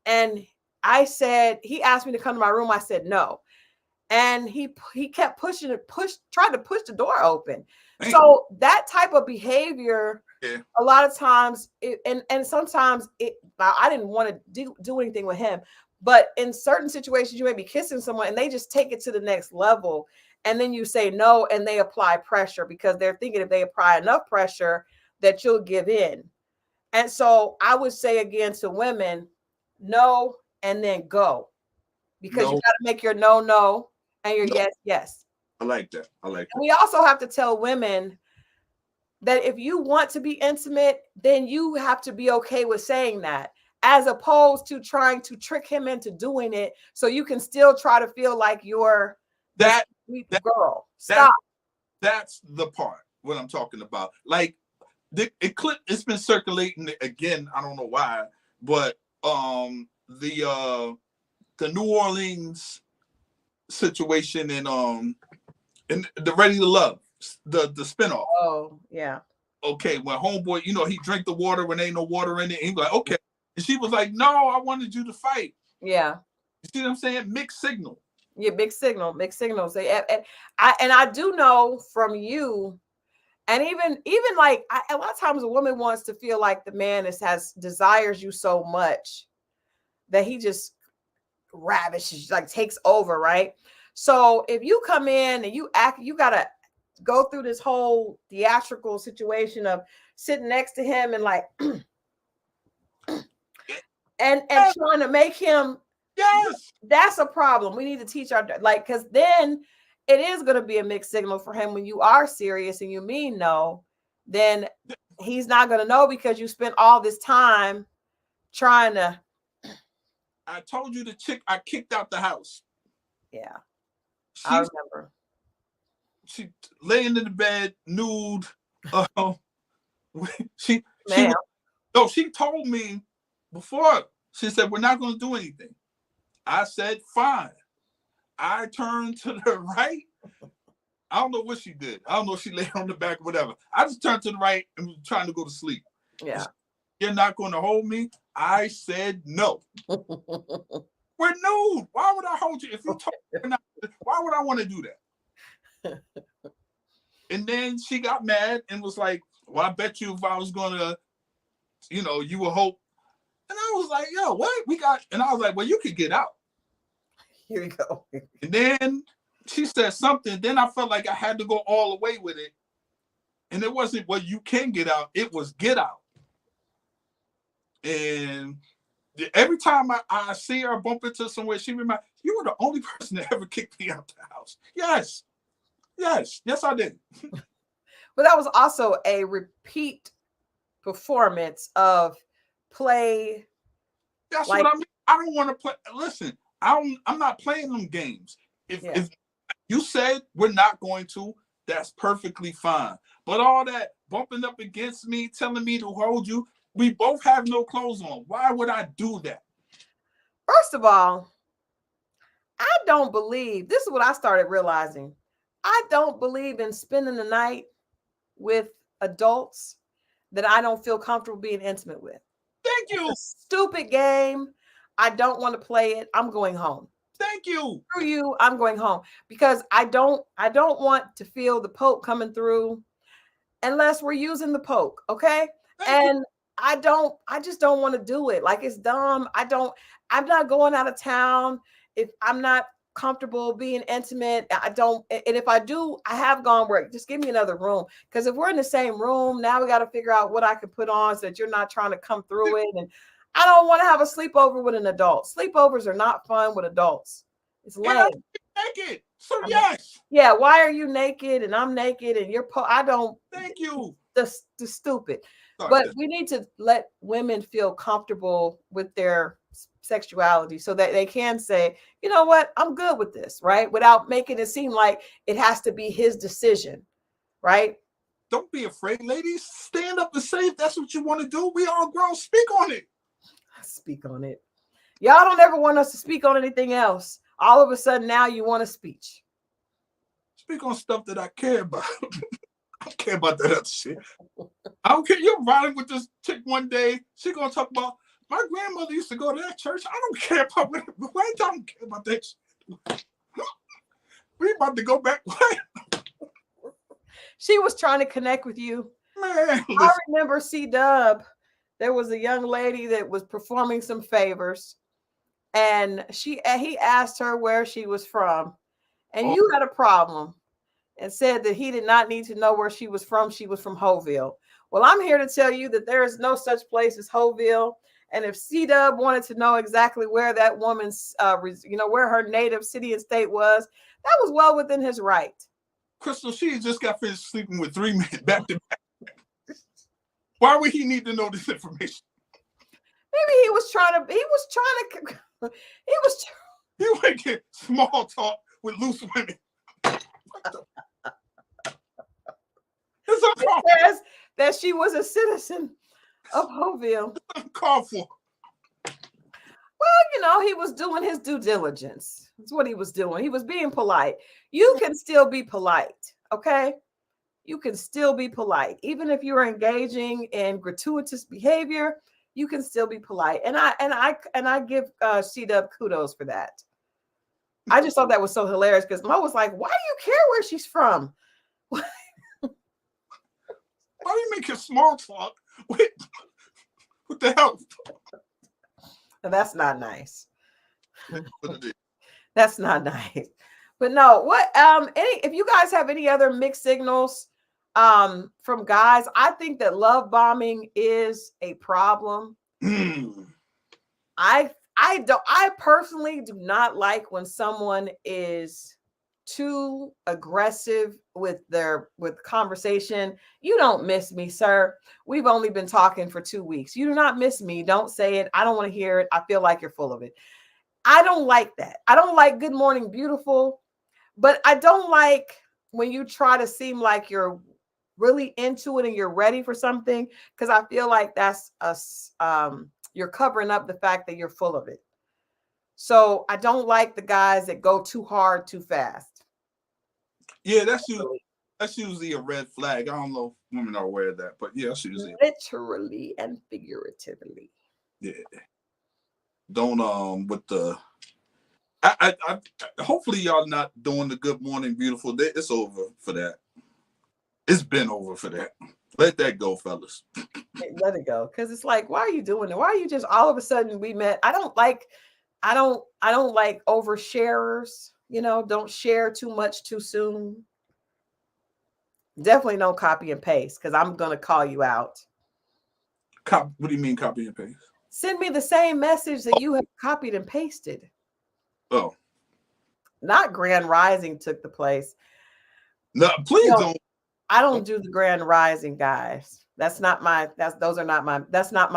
And he asked me to come to my room. I said no. And he kept tried to push the door open. Damn. So that type of behavior, Yeah. a lot of times, and sometimes I didn't want to do anything with him. But in certain situations, you may be kissing someone and they just take it to the next level. And then you say no, and they apply pressure because they're thinking if they apply enough pressure that you'll give in. And so I would say again to women, no, and then go. Because No. you got to make your no, no, and your yes, yes. I like that. And we also have to tell women that if you want to be intimate, then you have to be okay with saying that, as opposed to trying to trick him into doing it so you can still try to feel like you're that girl. Stop. That's the part what I'm talking about. Like it's been circulating again. I don't know why, but the New Orleans situation in the Ready to Love, the spinoff. Oh yeah. Okay, when homeboy, you know, he drank the water when ain't no water in it. And he was like, okay, and she was like, no, I wanted you to fight. Yeah. You see what I'm saying? Mixed signal. Yeah, mixed signals. I do know from you, and even like a lot of times a woman wants to feel like the man desires you so much that he just ravishes, like takes over, right? So if you come in and you gotta go through this whole theatrical situation of sitting next to him and like and trying to make him. Yes, that's a problem. We need to teach because then it is going to be a mixed signal for him when you are serious and you mean no. Then he's not going to know because you spent all this time trying to. I told you the chick I kicked out the house. Yeah, I remember. She laying in the bed nude. She told me before. She said we're not going to do anything. I said, fine. I turned to the right. I don't know what she did. I don't know if she lay on the back or whatever. I just turned to the right and was trying to go to sleep. Yeah. You're not going to hold me? I said no. We're nude. Why would I hold you? If you told me not, why would I want to do that? And then she got mad and was like, well, I bet you if I was going to, you know, you would hope. And I was like, yo, what? And I was like, well, you could get out. Here we go. And then she said something. Then I felt like I had to go all the way with it. And it wasn't, well, you can get out. It was get out. And every time I see her bump into somewhere, she reminds, you were the only person that ever kicked me out the house. Yes, I did. But that was also a repeat performance of play. That's what I mean. I don't want to play. Listen, I'm not playing them games. If you said we're not going to, that's perfectly fine. But all that bumping up against me, telling me to hold you, we both have no clothes on. Why would I do that? First of all, I don't believe, this is what I started realizing. I don't believe in spending the night with adults that I don't feel comfortable being intimate with. Thank you. Stupid game. I don't want to play it. I'm going home. Thank you. Screw you. I'm going home because I don't want to feel the poke coming through unless we're using the poke. Okay. And I just don't want to do it. Like, it's dumb. I'm not going out of town if I'm not comfortable being intimate. And if I do, I have gone where just give me another room. Because if we're in the same room, now we got to figure out what I can put on so that you're not trying to come through it. And I don't want to have a sleepover with an adult. Sleepovers are not fun with adults. It's lame. Naked. So yes. Yeah. Why are you naked and I'm naked and you're I don't. Thank you. The stupid. Sorry, but we need to let women feel comfortable with their sexuality so that they can say, you know what, I'm good with this, right? Without making it seem like it has to be his decision, right? Don't be afraid, ladies. Stand up and say if that's what you want to do. We all grown. Speak on it. Speak on it. Y'all don't ever want us to speak on anything else. all of a sudden now you want a speech. Speak on stuff that I care about. I don't care about that other shit. I don't care. You're riding with this chick one day. She gonna talk about my grandmother used to go to that church. I don't care about that. Why don't care about that shit? We about to go back. She was trying to connect with you. Man, I remember C-Dub. There was a young lady that was performing some favors, and he asked her where she was from, and you had a problem and said that he did not need to know where she was from. She was from Hoville. Well, I'm here to tell you that there is no such place as Hoville. And if C-Dub wanted to know exactly where that woman's, where her native city and state was, that was well within his right. Christal, she just got finished sleeping with 3 men back to back. Why would he need to know this information? Maybe he was trying to get small talk with loose women. It says that she was a citizen of Hoville. Called for. Well, he was doing his due diligence. That's what he was doing. He was being polite. You can still be polite, okay? You can still be polite. Even if you're engaging in gratuitous behavior, you can still be polite. And I give C-Dub kudos for that. I just thought that was so hilarious because Mo was like, why do you care where she's from? Why are you making small talk with the hell? That's not nice. That's not nice. But no, what if you guys have any other mixed signals from guys, I think that love bombing is a problem. I personally do not like when someone is too aggressive with conversation. You don't miss me, sir. We've only been talking for 2 weeks. You do not miss me. Don't say it. I don't want to hear it. I feel like you're full of it. I don't like that. I don't like good morning, beautiful, but I don't like when you try to seem like you're really into it and you're ready for something, because I feel like that's you're covering up the fact that you're full of it. So I don't like the guys that go too hard too fast. Yeah, that's usually a red flag. I don't know if women are aware of that, but yeah, that's usually literally and figuratively. Yeah. Don't with the I hopefully y'all not doing the good morning beautiful. It's over for that. It's been over for that. Let that go, fellas. Let it go. Because it's like, why are you doing it? Why are you just all of a sudden we met? I don't like oversharers. Don't share too much too soon. Definitely no copy and paste, because I'm gonna call you out. What do you mean copy and paste? Send me the same message that you have copied and pasted. Oh. Not Grand Rising took the place. No, please don't. I don't do the Grand Rising, guys. That's not my demo. It's not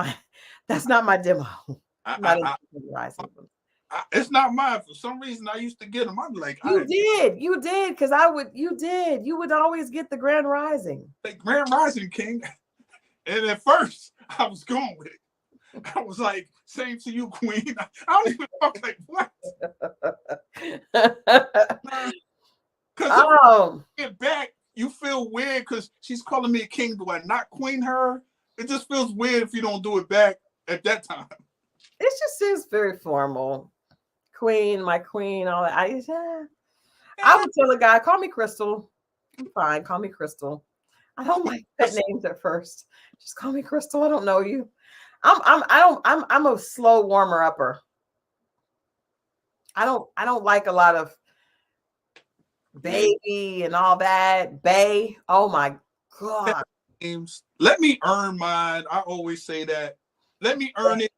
mine. For some reason, I used to get them. I'm like, you did, because you would always get the Grand Rising. Like Grand Rising King. And at first, I was going with it. I was like, same to you, Queen. I don't even talk like what. Because get back, you feel weird because she's calling me a king. Do I not queen her? It just feels weird if you don't do it back at that time. It just seems very formal. Queen, my queen, all that. I would tell a guy, call me Christal. I'm fine. Call me Christal. I don't like pet names at first. Just call me Christal. I don't know you. I'm a slow warmer upper. I don't like a lot of baby and all that. Bae. Oh my God. Let me earn mine. I always say that. Let me earn it.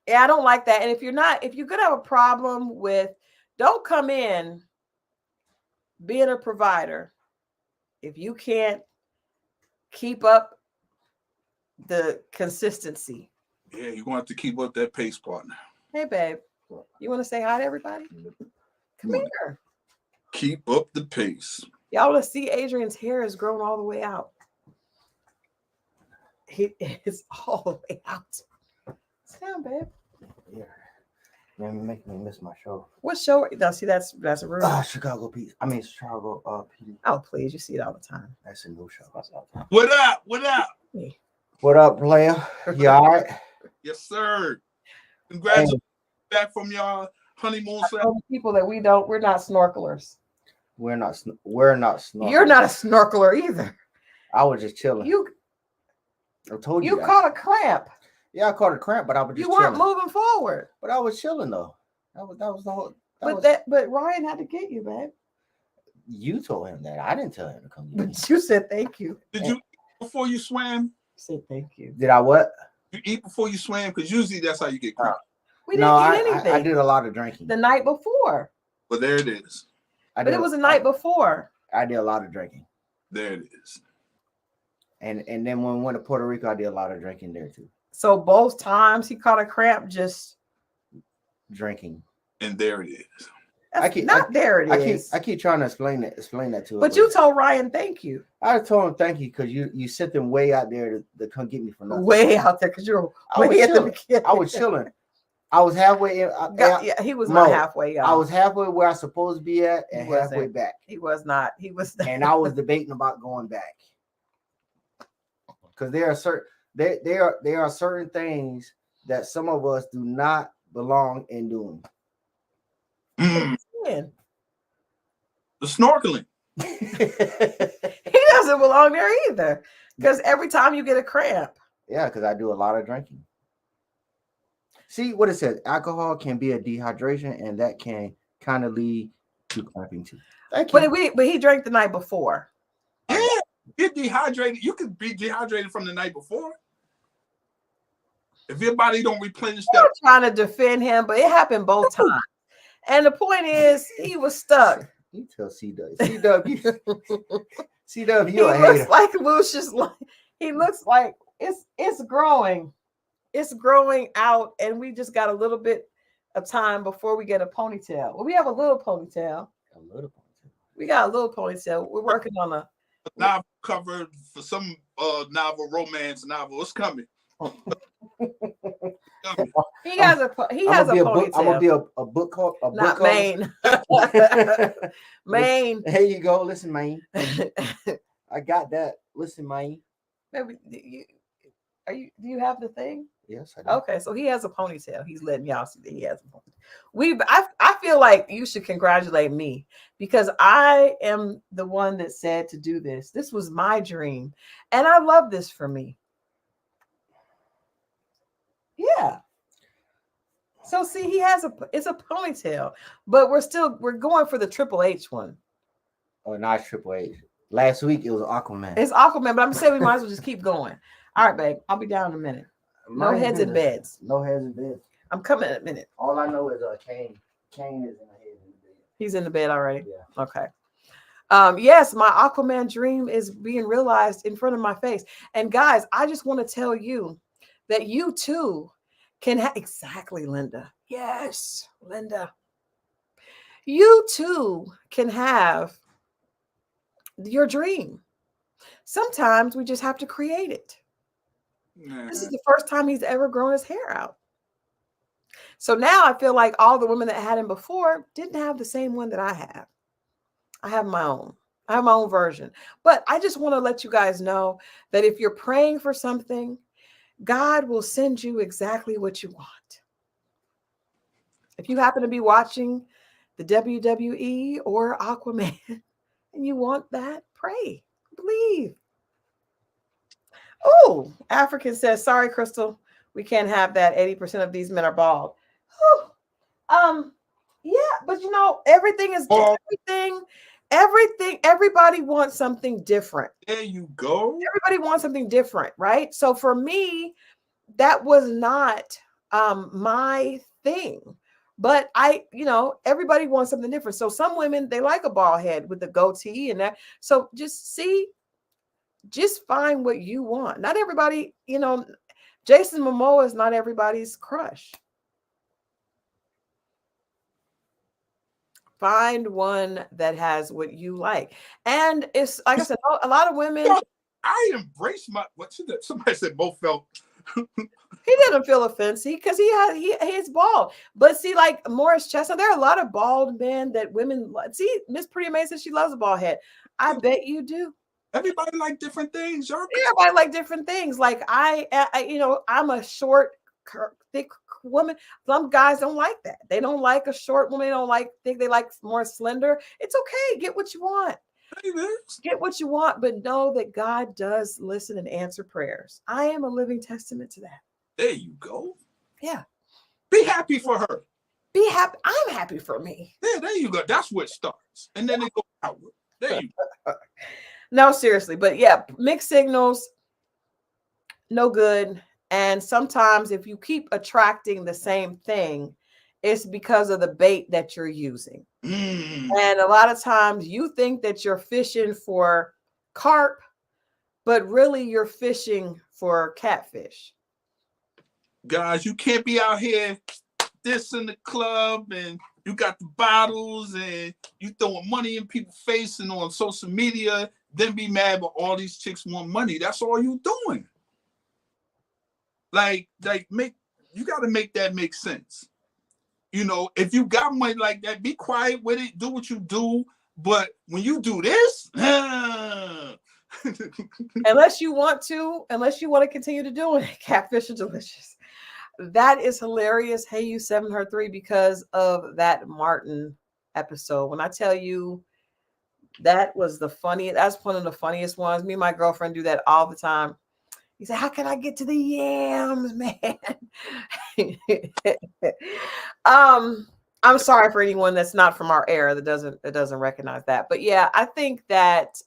Yeah, I don't like that. And if you're gonna have a problem with, don't come in being a provider if you can't keep up the consistency. Yeah, you're gonna have to keep up that pace, partner. Hey, babe, you want to say hi to everybody? Come here. Keep up the pace. Y'all want to see Adrian's hair is grown all the way out. It is all the way out. Sit down, babe. Yeah. Man, making me miss my show. What show? No, see, that's rude. Chicago Pete. I mean Chicago PD. Oh, please, you see it all the time. That's a new show. What up? What up? What up, player? You all right? Yes, sir. Congratulations back from y'all honeymoon. People that we're not snorkelers. We're not snorkeling. You're not a snorkeler either. I was just chilling. I told you. You caught a cramp. Yeah, I caught a cramp, but I was just You weren't chilling. moving forward. But I was chilling though. That was the whole. But Ryan had to get you, babe. You told him that. I didn't tell him to come get me. But you said thank you. Did you eat before you swam? You said thank you. Did I what? You eat before you swam? Because usually that's how you get cramp. We didn't eat anything. I did a lot of drinking. The night before. But there it is. But it was the night before. I did a lot of drinking. There it is. And then when we went to Puerto Rico, I did a lot of drinking there too. So both times he caught a cramp just drinking. And there it is. I keep trying to explain that to him. But you told Ryan thank you. I told him thank you because you sent them way out there to come get me for nothing. Way out there because you're way at the beginning. I was chilling. I was halfway in. He was not halfway. I was halfway where I was supposed to be at and halfway back. He was not. He was. And I was debating about going back because there are certain things that some of us do not belong in doing. The snorkeling. He doesn't belong there either because every time you get a cramp. Yeah, because I do a lot of drinking. See what it says. Alcohol can be a dehydration, and that can kind of lead to cramping too. But he drank the night before. Yeah, get dehydrated. You could be dehydrated from the night before. If your body don't replenish that. I'm trying to defend him, but it happened both times. And the point is, he was stuck. You tell C-Dub. C-Dub, you a hater. He looks like Lucius. He looks like it's growing. It's growing out, and we just got a little bit of time before we get a ponytail. Well, we have a little ponytail. We got a little ponytail. We're working on a novel cover for some novel, romance novel. It's coming. He has a ponytail. I'm gonna be a book called a not book Maine. Maine. Here you go. Listen, Maine. I got that. Listen, Maine. Maybe do you have the thing? Yes, I do. Okay, so he has a ponytail. He's letting y'all see that he has a ponytail. I feel like you should congratulate me because I am the one that said to do this. This was my dream, and I love this for me. Yeah. So see, it's a ponytail, but we're going for the Triple H one. Oh, not Triple H. Last week it was Aquaman. It's Aquaman, but I'm saying we might as well just keep going. All right, babe. I'll be down in a minute. No heads in beds. No heads in beds. I'm coming in a minute. All I know is Kane. Kane is in the head in the bed. He's in the bed already? Yeah. Okay. Yes, my Aquaman dream is being realized in front of my face. And guys, I just want to tell you that you too can have exactly, Linda. Yes, Linda. You too can have your dream. Sometimes we just have to create it. This is the first time he's ever grown his hair out. So now I feel like all the women that had him before didn't have the same one that I have. I have my own. I have my own version. But I just want to let you guys know that if you're praying for something, God will send you exactly what you want. If you happen to be watching the WWE or Aquaman and you want that, pray, believe. Oh, African says, sorry, Christal, we can't have that. 80% of these men are bald. Yeah, but you know, everything is everybody wants something different. There you go. Everybody wants something different, right? So for me, that was not my thing. But everybody wants something different. So some women, they like a bald head with the goatee and that. So just find what you want. Not everybody, Jason Momoa is not everybody's crush. Find one that has what you like. And it's like I said, a lot of women. I embrace somebody said both felt He didn't feel offensive because he's bald. But see, like Morris Chestnut, there are a lot of bald men that women see. Miss Pretty Amazing, she loves a bald head. I bet you do. Everybody like different things. Y'all Everybody like different things. Like I'm a short, thick woman. Some guys don't like that. They don't like a short woman. They don't think they like more slender. It's okay. Get what you want. Get what you want, but know that God does listen and answer prayers. I am a living testament to that. There you go. Yeah. Be happy for her. Be happy. I'm happy for me. Yeah, there you go. That's what starts. And then it goes outward. There you go. No, seriously. But yeah, mixed signals, no good. And sometimes if you keep attracting the same thing, it's because of the bait that you're using. And a lot of times you think that you're fishing for carp, but really you're fishing for catfish. Guys, you can't be out here this in the club and you got the bottles and you throwing money in people's face and on social media, then be mad but all these chicks want money. That's all you doing. Like you got to make that make sense. You know, if you got money like that, be quiet with it, do what you do. But when you do this, unless you want to continue to do it, catfish are delicious. That is hilarious. Hey, you 7 her 3 because of that Martin episode. When I tell you that was the funniest, that's one of the funniest ones. Me and my girlfriend do that all the time. He said, how can I get to the yams, man? I'm sorry for anyone that's not from our era that doesn't recognize that. But yeah, I think that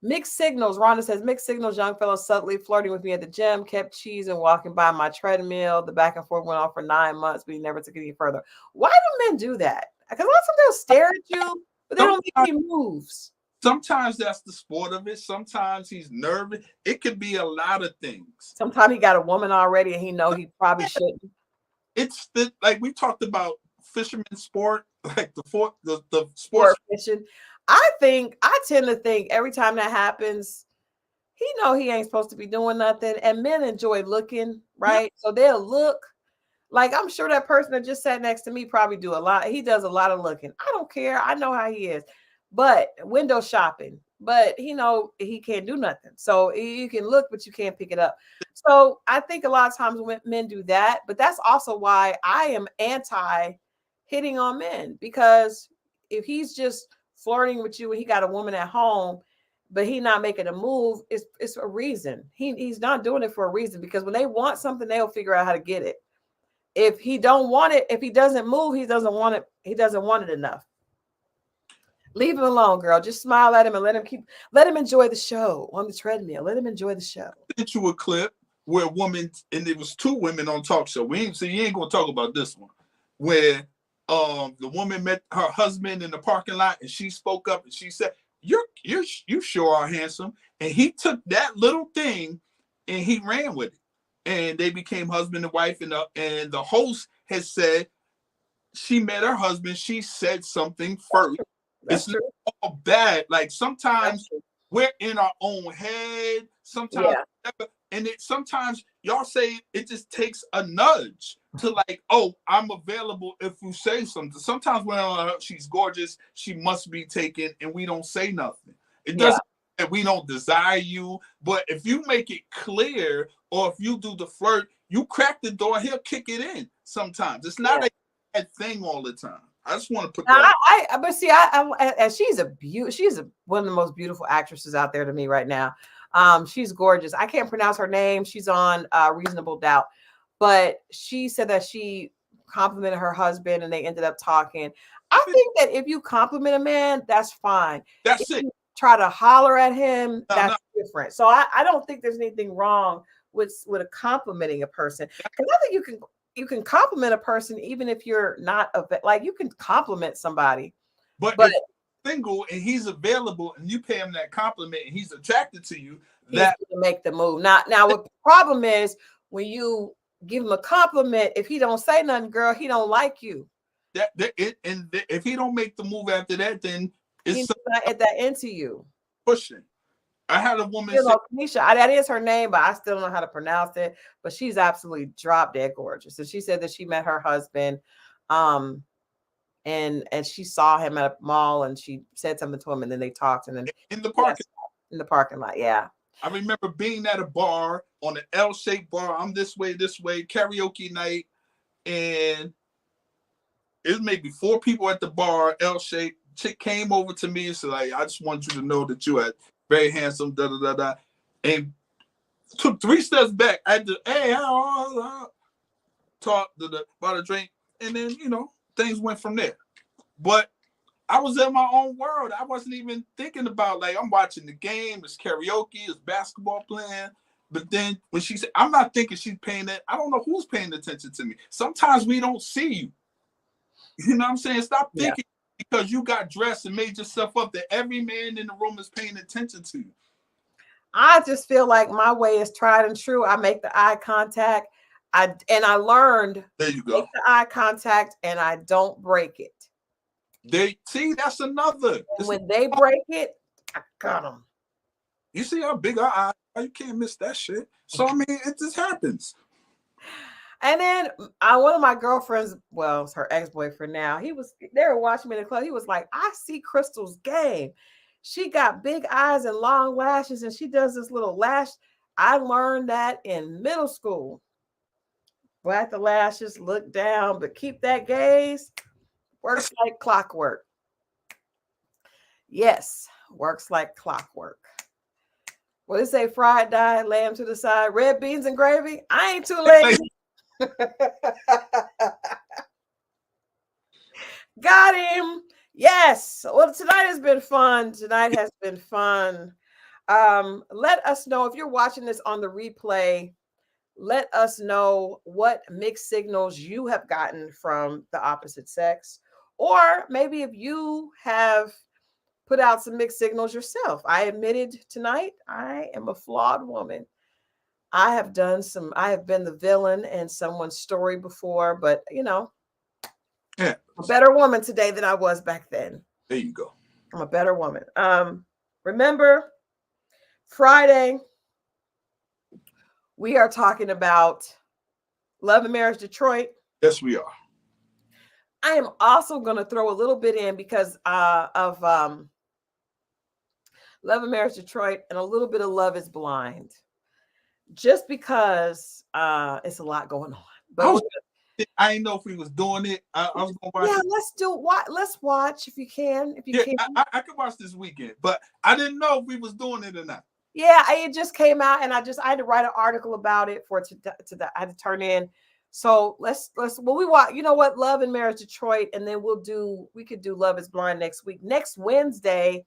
mixed signals. Rhonda says, mixed signals, young fellow subtly flirting with me at the gym, kept cheesing, walking by my treadmill. The back and forth went on for 9 months, but he never took it any further. Why do men do that? Because a lot of times they'll stare at you, but they don't make any moves. Sometimes that's the sport of it. Sometimes he's nervous. It could be a lot of things. Sometimes he got a woman already and he know he probably shouldn't. It's like we talked about fisherman sport, like the sport fishing. I tend to think every time that happens, he know he ain't supposed to be doing nothing. And men enjoy looking, right? Yeah. So they'll look. Like I'm sure that person that just sat next to me probably do a lot. He does a lot of looking. I don't care. I know how he is. But window shopping, but he can't do nothing. So you can look, but you can't pick it up. So I think a lot of times when men do that, but that's also why I am anti hitting on men, because if he's just flirting with you and he got a woman at home, but he not making a move, it's a reason. He's not doing it for a reason, because when they want something, they'll figure out how to get it. If he don't want it, if he doesn't move, he doesn't want it. He doesn't want it enough. Leave him alone, girl. Just smile at him and let him enjoy the show on the treadmill. Let him enjoy the show. I sent you a clip where a woman, and it was 2 women on talk show. You ain't gonna talk about this one, where the woman met her husband in the parking lot and she spoke up and she said, you sure are handsome. And he took that little thing and he ran with it. And they became husband and wife. And the host has said she met her husband. She said something first. It's not all bad. Like sometimes we're in our own head. Sometimes, and sometimes y'all say it just takes a nudge to like, oh, I'm available if you say something. Sometimes when she's gorgeous, she must be taken, and we don't say nothing. It doesn't mean that we don't desire you, but if you make it clear, or if you do the flirt, you crack the door, he'll kick it in. Sometimes it's not a bad thing all the time. I just want to put that. But see, she's one of the most beautiful actresses out there to me right now. She's gorgeous. I can't pronounce her name. She's on Reasonable Doubt, but she said that she complimented her husband and they ended up talking. I think that if you compliment a man, that's fine. That's if it. You try to holler at him, that's different. So I don't think there's anything wrong with a complimenting a person, because I think you can compliment a person even if you're not like, you can compliment somebody, but if you're single and he's available and you pay him that compliment and he's attracted to you, that he's gonna make the move. Now what the problem is, when you give him a compliment, if he don't say nothing, girl, he don't like you. If he don't make the move after that, then he's not at that into you. Pushing. I had a woman You say, know, Kenisha, that is her name, but I still don't know how to pronounce it. But she's absolutely drop dead gorgeous. And she said that she met her husband, um, and she saw him at a mall, and she said something to him, and then they talked, and then in the yes, parking. in the parking lot. Yeah. I remember being at a bar on an L-shaped bar. I'm this way, karaoke night, and it was maybe 4 people at the bar, L-shaped. Chick came over to me and said, like, I just want you to know that you are very handsome, da da da da, and took 3 steps back. I had to, hey, talk about a drink, and then things went from there. But I was in my own world. I wasn't even thinking about, like, I'm watching the game, it's karaoke, it's basketball playing. But then when she said, I'm not thinking she's paying it. I don't know who's paying attention to me. Sometimes we don't see you. You know what I'm saying? Stop thinking because you got dressed and made yourself up that every man in the room is paying attention to you. I just feel like my way is tried and true. I make the eye contact. I learned There you go. make the eye contact and I don't break it. That's another. And when they break it, I got them. You see how big our eyes are? You can't miss that shit. So I mean, it just happens. And then one of my girlfriends, well, it's her ex-boyfriend now, they were watching me in the club. He was like, I see Christal's game. She got big eyes and long lashes, and she does this little lash. I learned that in middle school. Black the lashes, look down, but keep that gaze. Works like clockwork. Yes, works like clockwork. What did it say? Fried dye, lamb to the side, red beans and gravy. I ain't too lazy. Got him. Yes. Well, tonight has been fun. Let us know if you're watching this on the replay. Let us know what mixed signals you have gotten from the opposite sex, or maybe if you have put out some mixed signals yourself. I admitted tonight I am a flawed woman. I have been the villain in someone's story before, but Yeah. I'm a better woman today than I was back then. There you go. I'm a better woman. Remember Friday, we are talking about Love and Marriage Detroit. Yes, we are. I am also going to throw a little bit in because of Love and Marriage Detroit and a little bit of Love is Blind. Just because it's a lot going on. But I didn't know if we was doing it. I was gonna watch. Yeah, let's watch if you can. If you can, I could watch this weekend, but I didn't know if we was doing it or not. Yeah, it just came out, and I had to write an article about it I had to turn in. So let's we watch. You know what? Love and Marriage Detroit, and then we could do Love is Blind next week. Next Wednesday,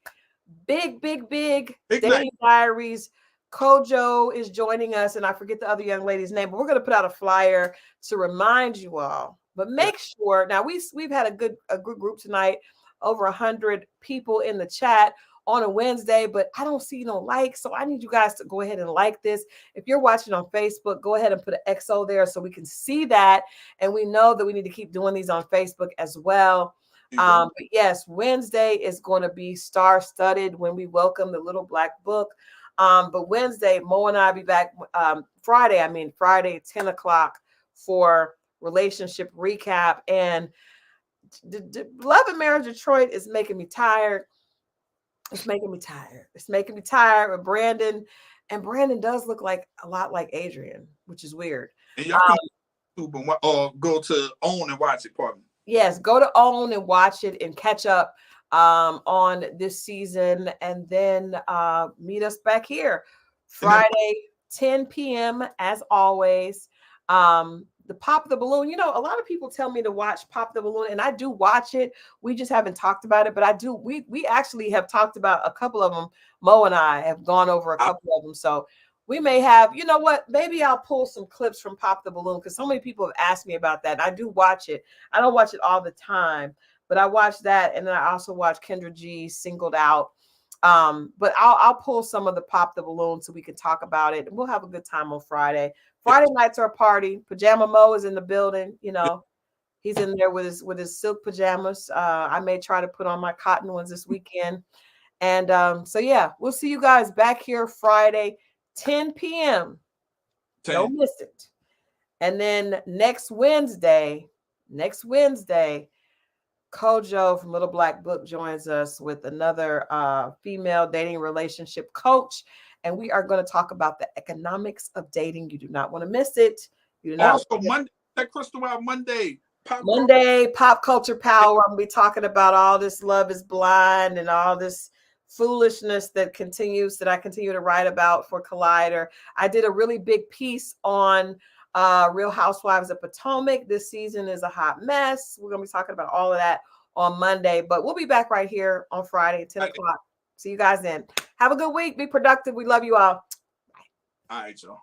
big Dating Diaries. Kojo is joining us, and I forget the other young lady's name, but we're going to put out a flyer to remind you all. But make sure now we've had a good group tonight, over 100 people in the chat on a Wednesday, but I don't see no likes, so I need you guys to go ahead and like this. If you're watching on Facebook, go ahead and put an XO there so we can see that, and we know that we need to keep doing these on Facebook as well. But yes, Wednesday is going to be star-studded when we welcome the Little Black Book. But Wednesday, Mo and I will be back. Friday at 10 o'clock for relationship recap. And Love and Marriage Detroit is making me tired. It's making me tired with Brandon. And Brandon does look like a lot like Adrian, which is weird. And y'all can go to OWN and watch it, pardon. Yes, go to OWN and watch it and catch up on this season, and then meet us back here Friday, 10 p.m. as always. The Pop the Balloon. A lot of people tell me to watch Pop the Balloon, and I do watch it. We just haven't talked about it, but I do. We actually have talked about a couple of them. Mo and I have gone over a couple of them, so we may have. You know what? Maybe I'll pull some clips from Pop the Balloon because so many people have asked me about that. I do watch it. I don't watch it all the time, but I watch that, and then I also watch Kendra G's Singled Out. But I'll pull some of the Pop the Balloon so we can talk about it, and we'll have a good time on Friday. Friday nights are a party. Pajama Mo is in the building. He's in there with his silk pajamas. I may try to put on my cotton ones this weekend. And so yeah, we'll see you guys back here Friday, 10 p.m. 10. Don't miss it. And then next Wednesday, Kojo from Little Black Book joins us with another female dating relationship coach. And we are going to talk about the economics of dating. You do not want to miss it. You do not. Also, Monday, that Christal out Monday. Pop Culture Power. I'm going to be talking about all this Love is Blind and all this foolishness that I continue to write about for Collider. I did a really big piece on Real Housewives of Potomac. This season is a hot mess. We're going to be talking about all of that on Monday, but we'll be back right here on Friday at 10 o'clock. See you guys then. Have a good week. Be productive. We love you all. All right, y'all.